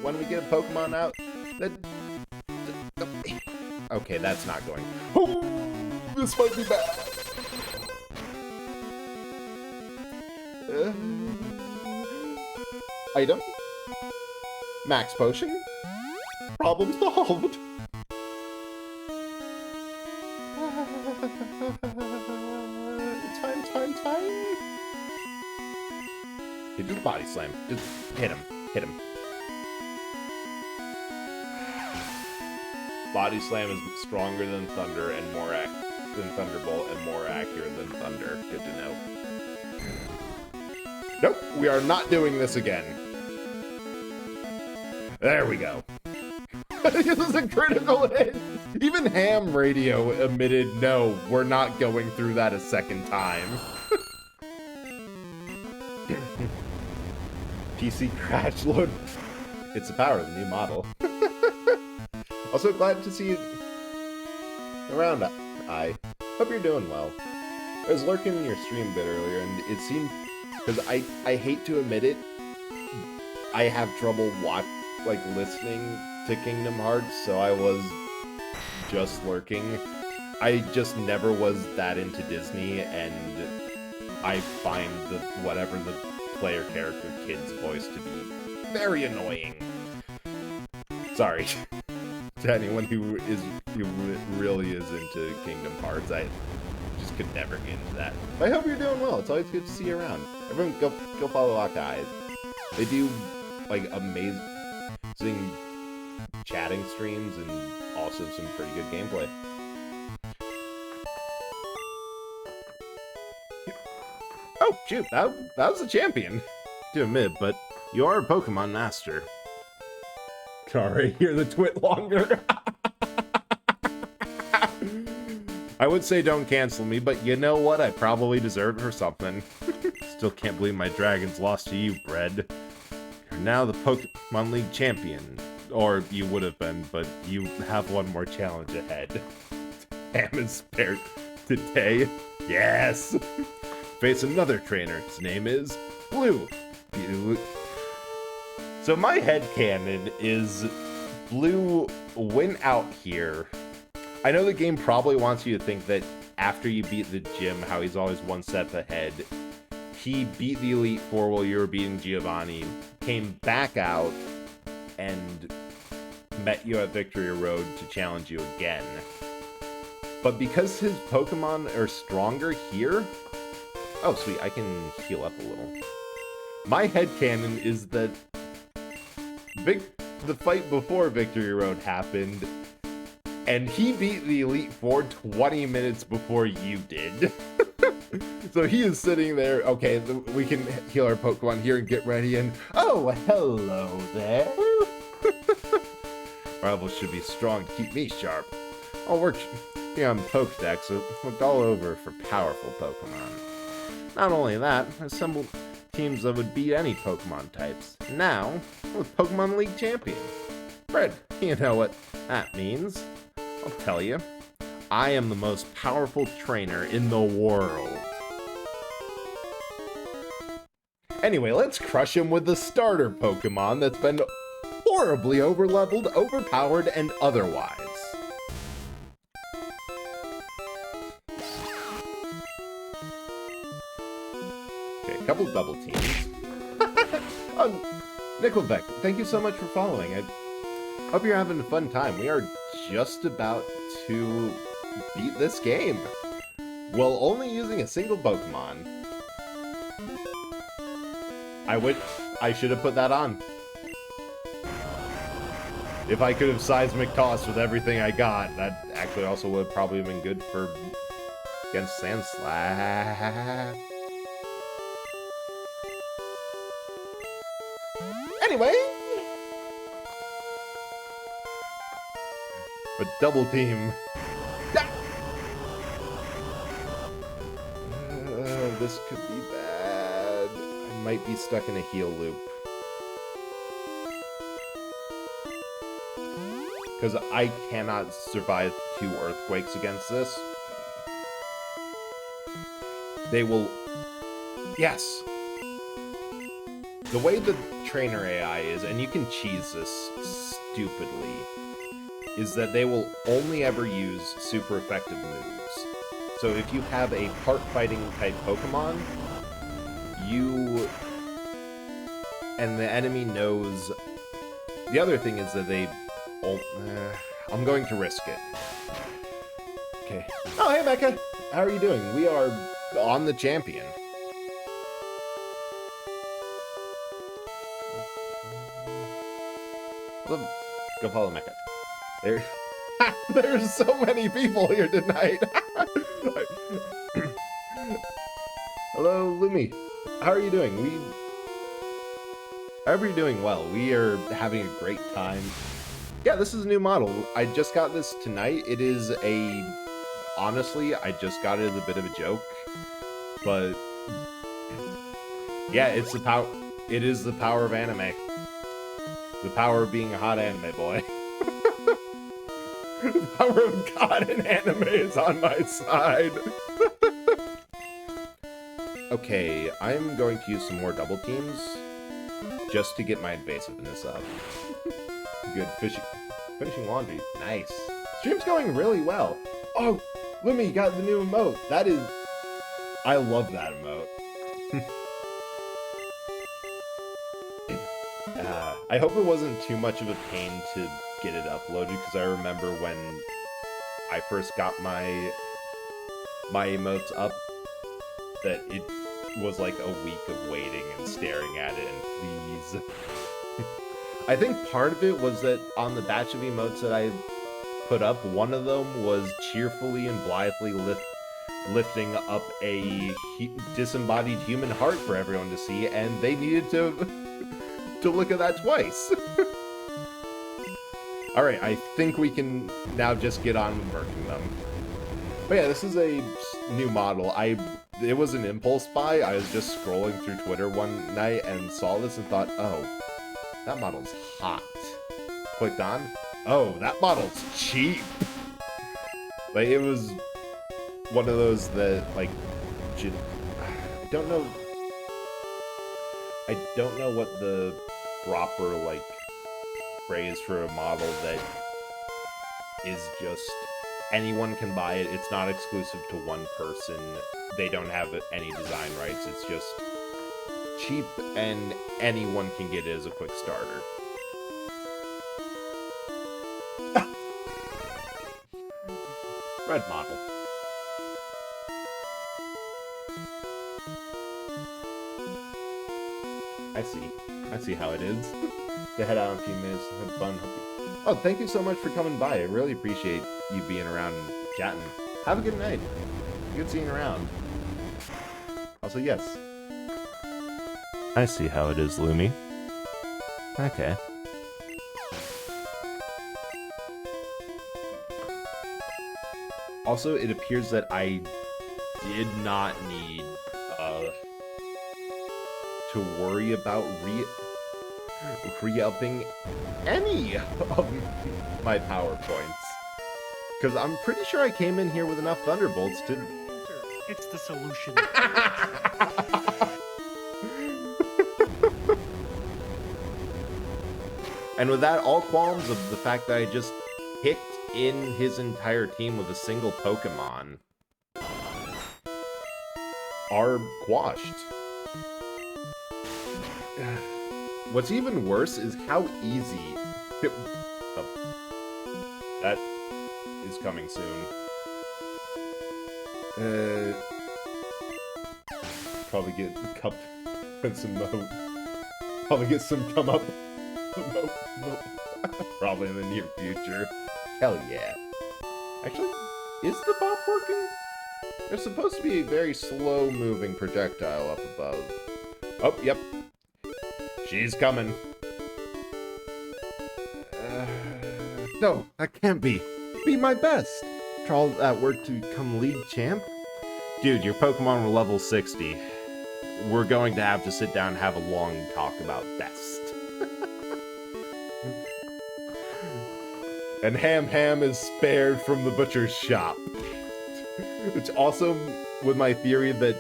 when we get a Pokemon out, that... Okay, that's not going. Oh, this might be bad. Item. Max Potion. Problem solved. Time. You do Body Slam. Just hit him. Hit him. Body Slam is stronger than Thunder and more than Thunderbolt and more accurate than Thunder. Good to know. Nope, we are not doing this again. There we go. This is a critical hit. Even ham radio admitted, no, we're not going through that a second time. PC crash load. It's the power of the new model. Also glad to see you around. I hope you're doing well. I was lurking in your stream a bit earlier, and it seemed, because I hate to admit it, I have trouble listening to Kingdom Hearts, so I was just lurking. I just never was that into Disney, and I find whatever the player character kid's voice to be very annoying. Sorry. To anyone who really is into Kingdom Hearts, I just could never get into that. But I hope you're doing well. It's always good to see you around. Everyone go follow Hawkeye. They do amazing chatting streams and also some pretty good gameplay. Oh shoot, that was a champion. To admit, but you are a Pokemon master. Sorry, you're the twit longer. I would say don't cancel me, but you know what? I probably deserve it for something. Still can't believe my dragon's lost to you, Bread. You're now the Pokemon League champion. Or you would have been, but you have one more challenge ahead. Ham is spared today. Yes! Face another trainer. His name is Blue. So my headcanon is Blue went out here. I know the game probably wants you to think that after you beat the gym, how he's always one step ahead. He beat the Elite Four while you were beating Giovanni, came back out, and met you at Victory Road to challenge you again. But because his Pokemon are stronger here... Oh, sweet, I can heal up a little. My headcanon is that the fight before Victory Road happened, and he beat the Elite Four 20 minutes before you did. So he is sitting there, okay, we can heal our Pokemon here and get ready, and oh, hello there. Rivals should be strong to keep me sharp. I'll work here on Pokedex, so looked all over for powerful Pokemon. Not only that, I assembled teams that would beat any Pokemon types. Now, I'm a Pokemon League champion. Fred, you know what that means. I'll tell you. I am the most powerful trainer in the world. Anyway, let's crush him with the starter Pokemon that's been horribly overleveled, overpowered, and otherwise. Okay, a couple double teams. Nickelback, thank you so much for following. I hope you're having a fun time. We are just about to beat this game. While only using a single Pokemon. I should have put that on. If I could have seismic tossed with everything I got, that actually also would have probably been good for against Sandslap. Anyway, but double team. This could be bad. I might be stuck in a heal loop. Because I cannot survive 2 earthquakes against this. They will... Yes! The way the trainer AI is, and you can cheese this stupidly, is that they will only ever use super effective moves. So if you have a part fighting type Pokemon, and the enemy knows... The other thing is that they... I'm going to risk it. Okay. Oh, hey, Becca! How are you doing? We are on the champion. Go follow Mecca. There's so many people here tonight. Hello, Lumi. How are you doing? I hope you're doing well. We are having a great time. Yeah, this is a new model. I just got this tonight. It is honestly, I just got it as a bit of a joke. But yeah, it is the power of anime. The power of being a hot anime boy. The power of God and anime is on my side. Okay, I'm going to use some more double teams just to get my invasiveness up. Good finishing laundry. Nice. Stream's going really well. Oh, Lumi got the new emote. I love that emote. I hope it wasn't too much of a pain to get it uploaded, because I remember when I first got my emotes up, that it was like a week of waiting and staring at it, and please. I think part of it was that on the batch of emotes that I put up, one of them was cheerfully and blithely lifting up a disembodied human heart for everyone to see, and they needed to look at that twice. Alright, I think we can now just get on with working them. But yeah, this is a new model. It was an impulse buy. I was just scrolling through Twitter one night and saw this and thought, oh, that model's hot. Clicked on. Oh, that model's cheap. Like, it was one of those that, like, I don't know. I don't know what the proper, like, phrase for a model that is just anyone can buy it. It's not exclusive to one person. They don't have any design rights. It's just cheap and anyone can get it as a quick starter. Red model. I see how it is. To head out in a few minutes, have fun. Oh, thank you so much for coming by. I really appreciate you being around and chatting. Have a good night. Good seeing you around. Also, yes. I see how it is, Lumi. Okay. Also, it appears that I did not need to worry about re-upping any of my power points. Because I'm pretty sure I came in here with enough Thunderbolts to... It's the solution. And with that, all qualms of the fact that I just picked in his entire team with a single Pokemon are quashed. What's even worse is how easy... Oh, that is coming soon. Probably get cup and some moat. Probably get some come up. Probably in the near future. Hell yeah. Actually, is the bop working? There's supposed to be a very slow-moving projectile up above. Oh, yep. She's coming. No, that can't be. Be my best. After all that work to become league champ? Dude, your Pokemon were level 60. We're going to have to sit down and have a long talk about best. And Ham is spared from the butcher's shop. Which also, with my theory that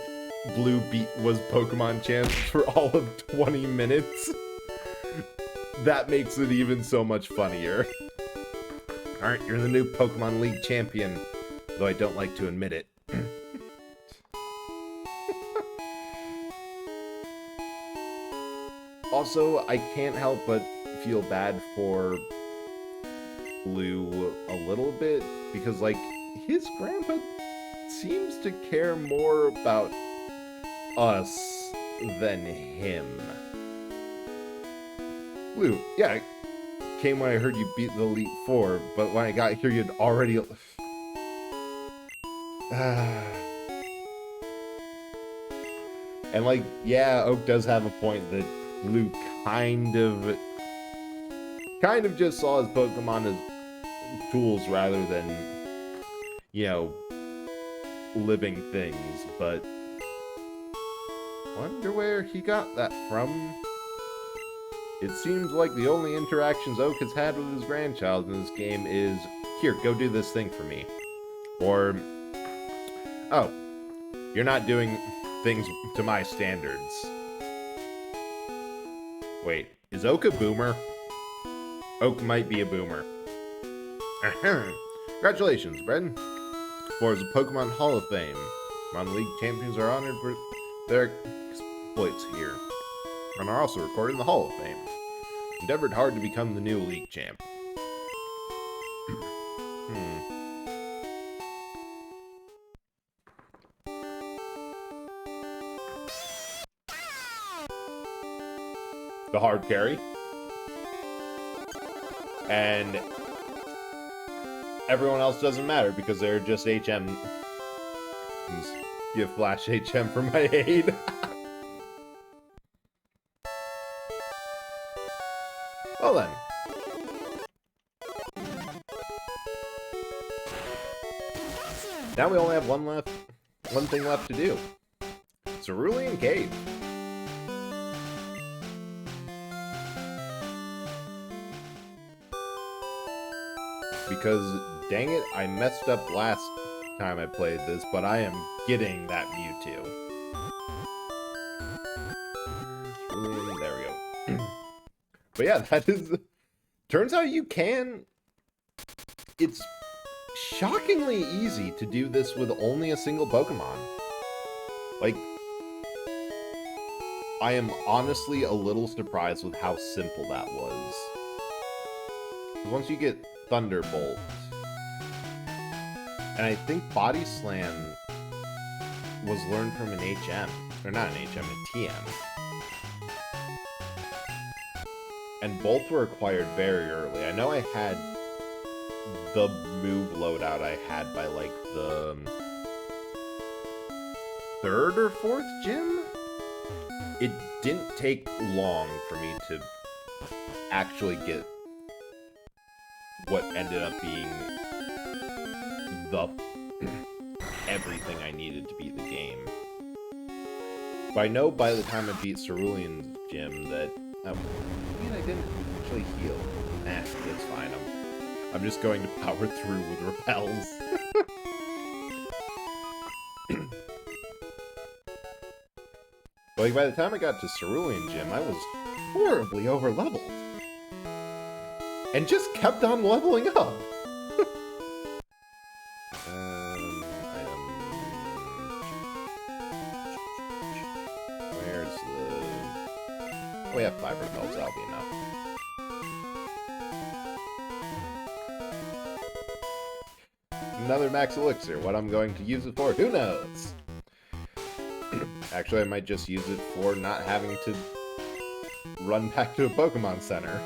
Blue was Pokemon champ for all of 20 minutes, that makes it even so much funnier. Alright, you're the new Pokemon League champion, though I don't like to admit it. Also, I can't help but feel bad for Blue a little bit, because, like, his grandpa seems to care more about us than him. Blue, yeah, it came when I heard you beat the Elite Four, but when I got here, you'd already... And, like, yeah, Oak does have a point that Blue kind of just saw his Pokemon as tools rather than, you know, living things, but wonder where he got that from. It seems like the only interactions Oak has had with his grandchild in this game is, here, go do this thing for me. Or, oh, you're not doing things to my standards. Wait, is Oak a boomer? Oak might be a boomer. Congratulations, Bren. For the Pokemon Hall of Fame. Pokemon League champions are honored for their exploits here, and are also recorded in the Hall of Fame. Endeavored hard to become the new League champ. The hard carry. And everyone else doesn't matter because they're just HM. Just give Flash HM for my aid. Well then. Now we only have one thing left to do. Cerulean Cave. Because, dang it, I messed up last time I played this, but I am getting that Mewtwo. There we go. But yeah, that is... Turns out you can... It's shockingly easy to do this with only a single Pokemon. Like, I am honestly a little surprised with how simple that was. Once you get Thunderbolt, and I think Body Slam was learned from an HM, or not an HM, a TM. And both were acquired very early. I know I had the move loadout I had by like the 3rd or 4th gym? It didn't take long for me to actually get what ended up being the everything I needed to beat the game. But I know by the time I beat Cerulean's gym that I didn't actually heal. It's fine. I'm just going to power through with repels. Like, by the time I got to Cerulean Gym, I was horribly over-leveled. And just kept on leveling up. Where's the... Oh, we have 5 repels, that'll be enough. Another max elixir. What I'm going to use it for, who knows? Actually, I might just use it for not having to run back to a Pokemon Center.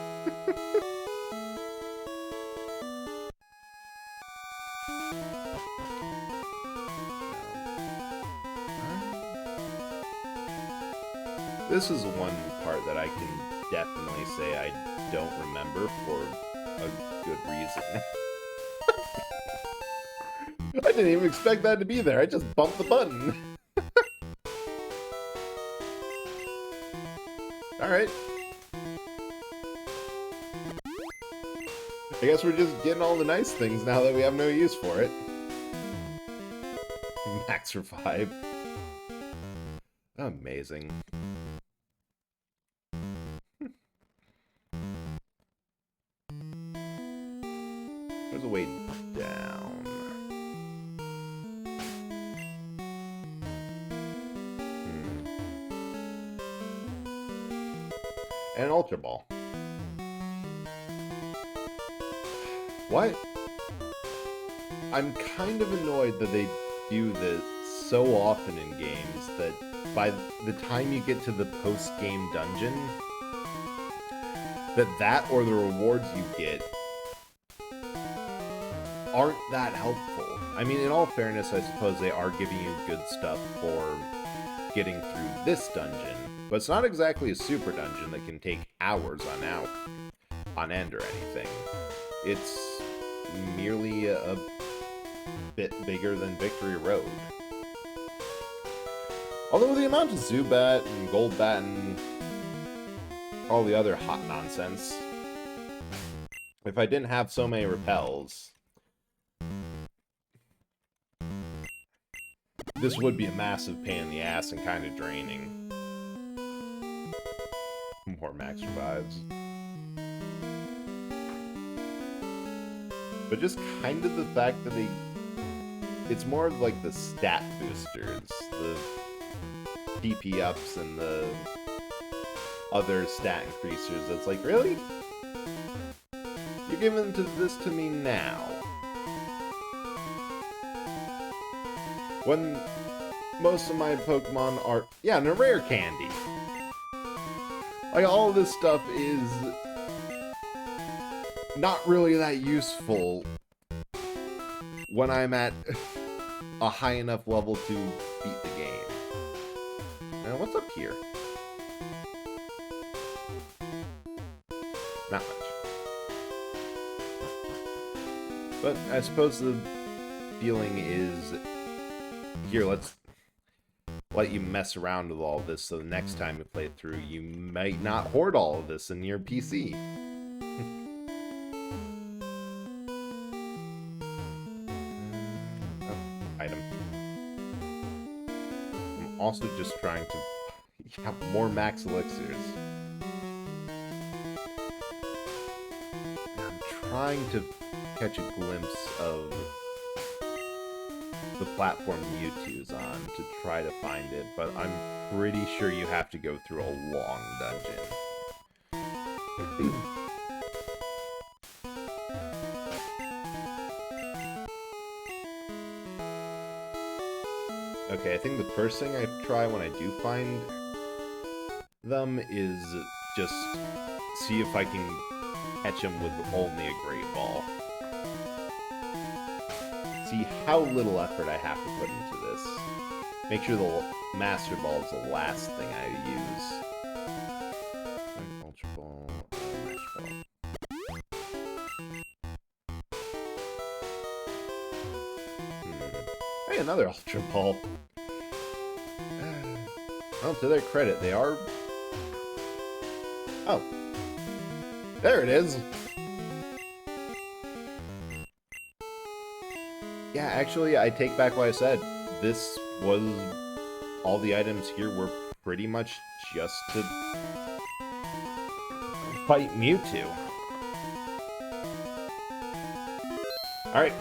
This is one part that I can definitely say I don't remember for a good reason. I didn't even expect that to be there. I just bumped the button. Alright. I guess we're just getting all the nice things now that we have no use for it. Max Revive. Amazing. There's a way down. And an Ultra Ball. What? I'm kind of annoyed that they do this so often in games that by the time you get to the post-game dungeon, that or the rewards you get aren't that helpful. I mean, in all fairness, I suppose they are giving you good stuff for getting through this dungeon, but it's not exactly a super dungeon that can take hours on end or anything. It's merely a bit bigger than Victory Road. Although the amount of Zubat and Golbat and all the other hot nonsense, if I didn't have so many repels, this would be a massive pain in the ass and kind of draining. More max revives. But just kind of the fact that it's more of like the stat boosters, the DP ups and the other stat increasers. That's like, really? You're giving this to me now? When most of my Pokemon are, yeah, and a rare candy. Like, all of this stuff is not really that useful when I'm at a high enough level to beat the game. Now, what's up here? Not much. But I suppose the feeling is, here, let's let you mess around with all this so the next time you play it through, you might not hoard all of this in your PC. item. I'm also just trying to have more max elixirs. I'm trying to catch a glimpse of the platform Mewtwo's on to try to find it, but I'm pretty sure you have to go through a long dungeon. Okay, I think the first thing I try when I do find them is just see if I can catch them with only a Great Ball. See how little effort I have to put into this. Make sure the Master Ball is the last thing I use. Ultra Ball, Master Ball. Hey, another Ultra Ball. Well, to their credit, they are... Oh. There it is! Yeah, actually, I take back what I said. This was... All the items here were pretty much just to... fight Mewtwo. Alright,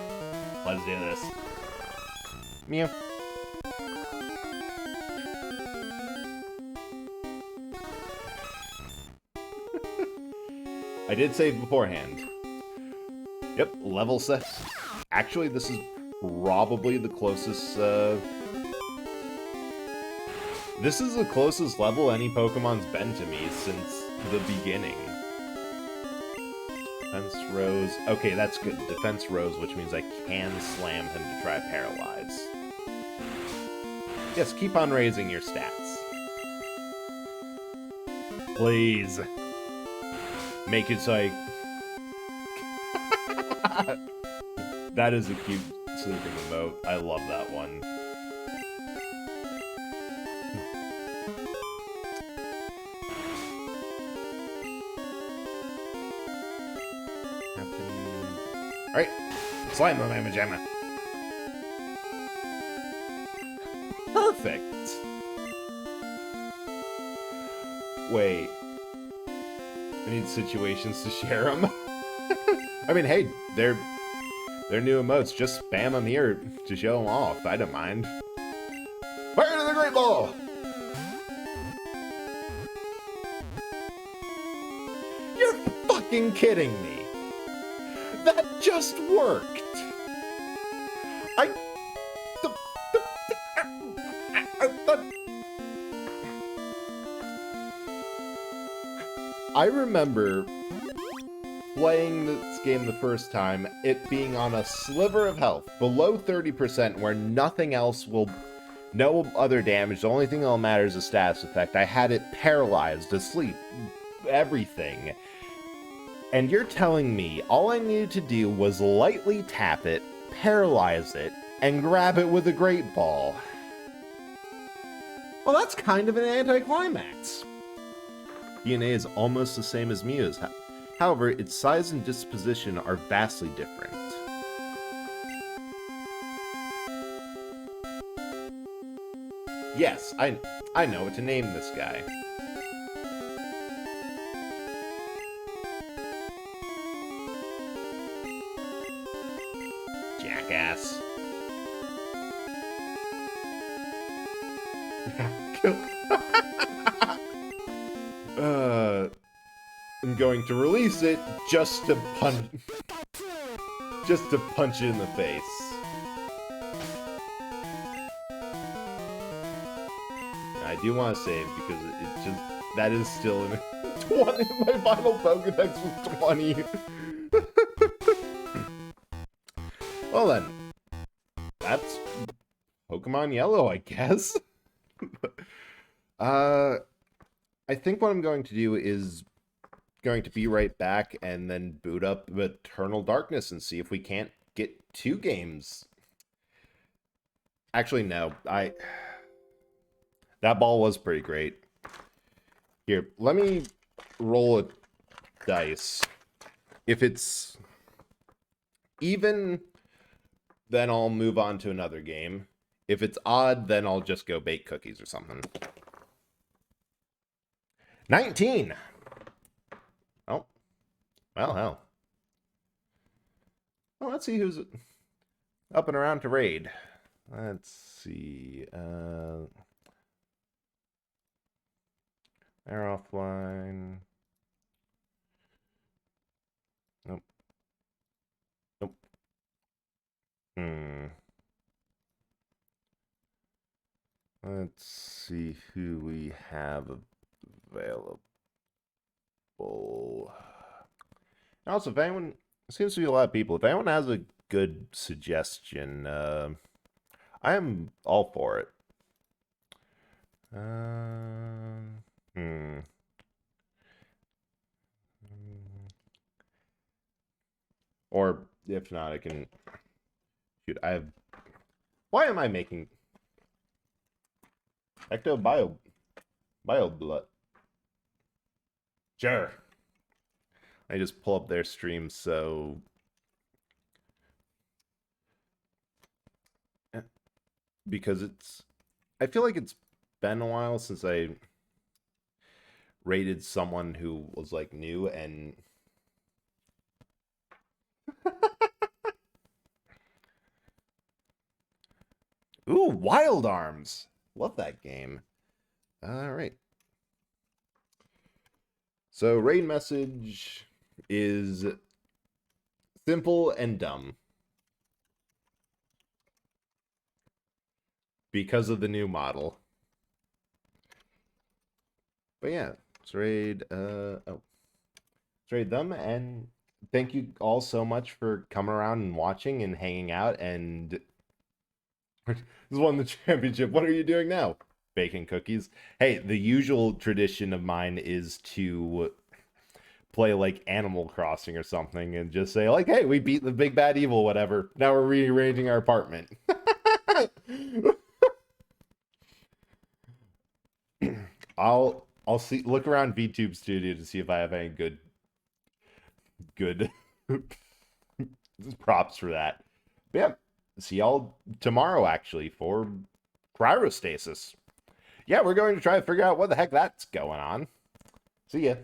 let's do this. Mew. I did save beforehand. Yep, level set. Actually, this is probably the closest, This is the closest level any Pokemon's been to me since the beginning. Defense Rose. Okay, that's good. Defense Rose, which means I can slam him to try to paralyze. Yes, keep on raising your stats. Please. Make it so I... That is a cute sleeping emote. I love that one. Alright. Slime on my Majama. Perfect. Wait. I need situations to share them. I mean, hey, they're new emotes. Just spam them here to show them off. I don't mind. Fire to the Great Ball! You're fucking kidding me. That just worked. I remember playing this game the first time, it being on a sliver of health, below 30%, where nothing else will... No other damage, the only thing that'll matter is a status effect. I had it paralyzed, asleep, everything. And you're telling me all I needed to do was lightly tap it, paralyze it, and grab it with a Great Ball. Well, that's kind of an anticlimax. DNA is almost the same as Mew's. However, its size and disposition are vastly different. Yes, I know what to name this guy. Jackass. I'm going to release it just to punch it in the face. I do want to save because it's just that is still in 20. My final Pokedex was 20. Well then, that's Pokemon Yellow, I guess. I think what I'm going to do is going to be right back and then boot up Eternal Darkness and see if we can't get 2 games. Actually, no. That ball was pretty great. Here, let me roll a dice. If it's even then I'll move on to another game. If it's odd, then I'll just go bake cookies or something. 19! Oh. Well, hell. Well, let's see who's up and around to raid. Let's see. They're offline. Nope. Nope. Let's see who we have available. And also, if anyone, seems to be a lot of people, if anyone has a good suggestion, I am all for it. Or if not, I can shoot. I have. Why am I making Ecto Bio Blood? Sure. I just pull up their stream so because I feel like it's been a while since I rated someone who was like new and ooh, Wild Arms. Love that game. All right. So raid message is simple and dumb. Because of the new model. But yeah, let's raid let's raid them, and thank you all so much for coming around and watching and hanging out. And this won the championship. What are you doing now? Baking cookies. Hey, the usual tradition of mine is to play like Animal Crossing or something and just say like, hey, we beat the big bad evil, whatever. Now we're rearranging our apartment. I'll see, look around VTube Studio to see if I have any good props for that. But yeah, see y'all tomorrow actually for Cryostasis. Yeah, we're going to try to figure out what the heck that's going on. See ya.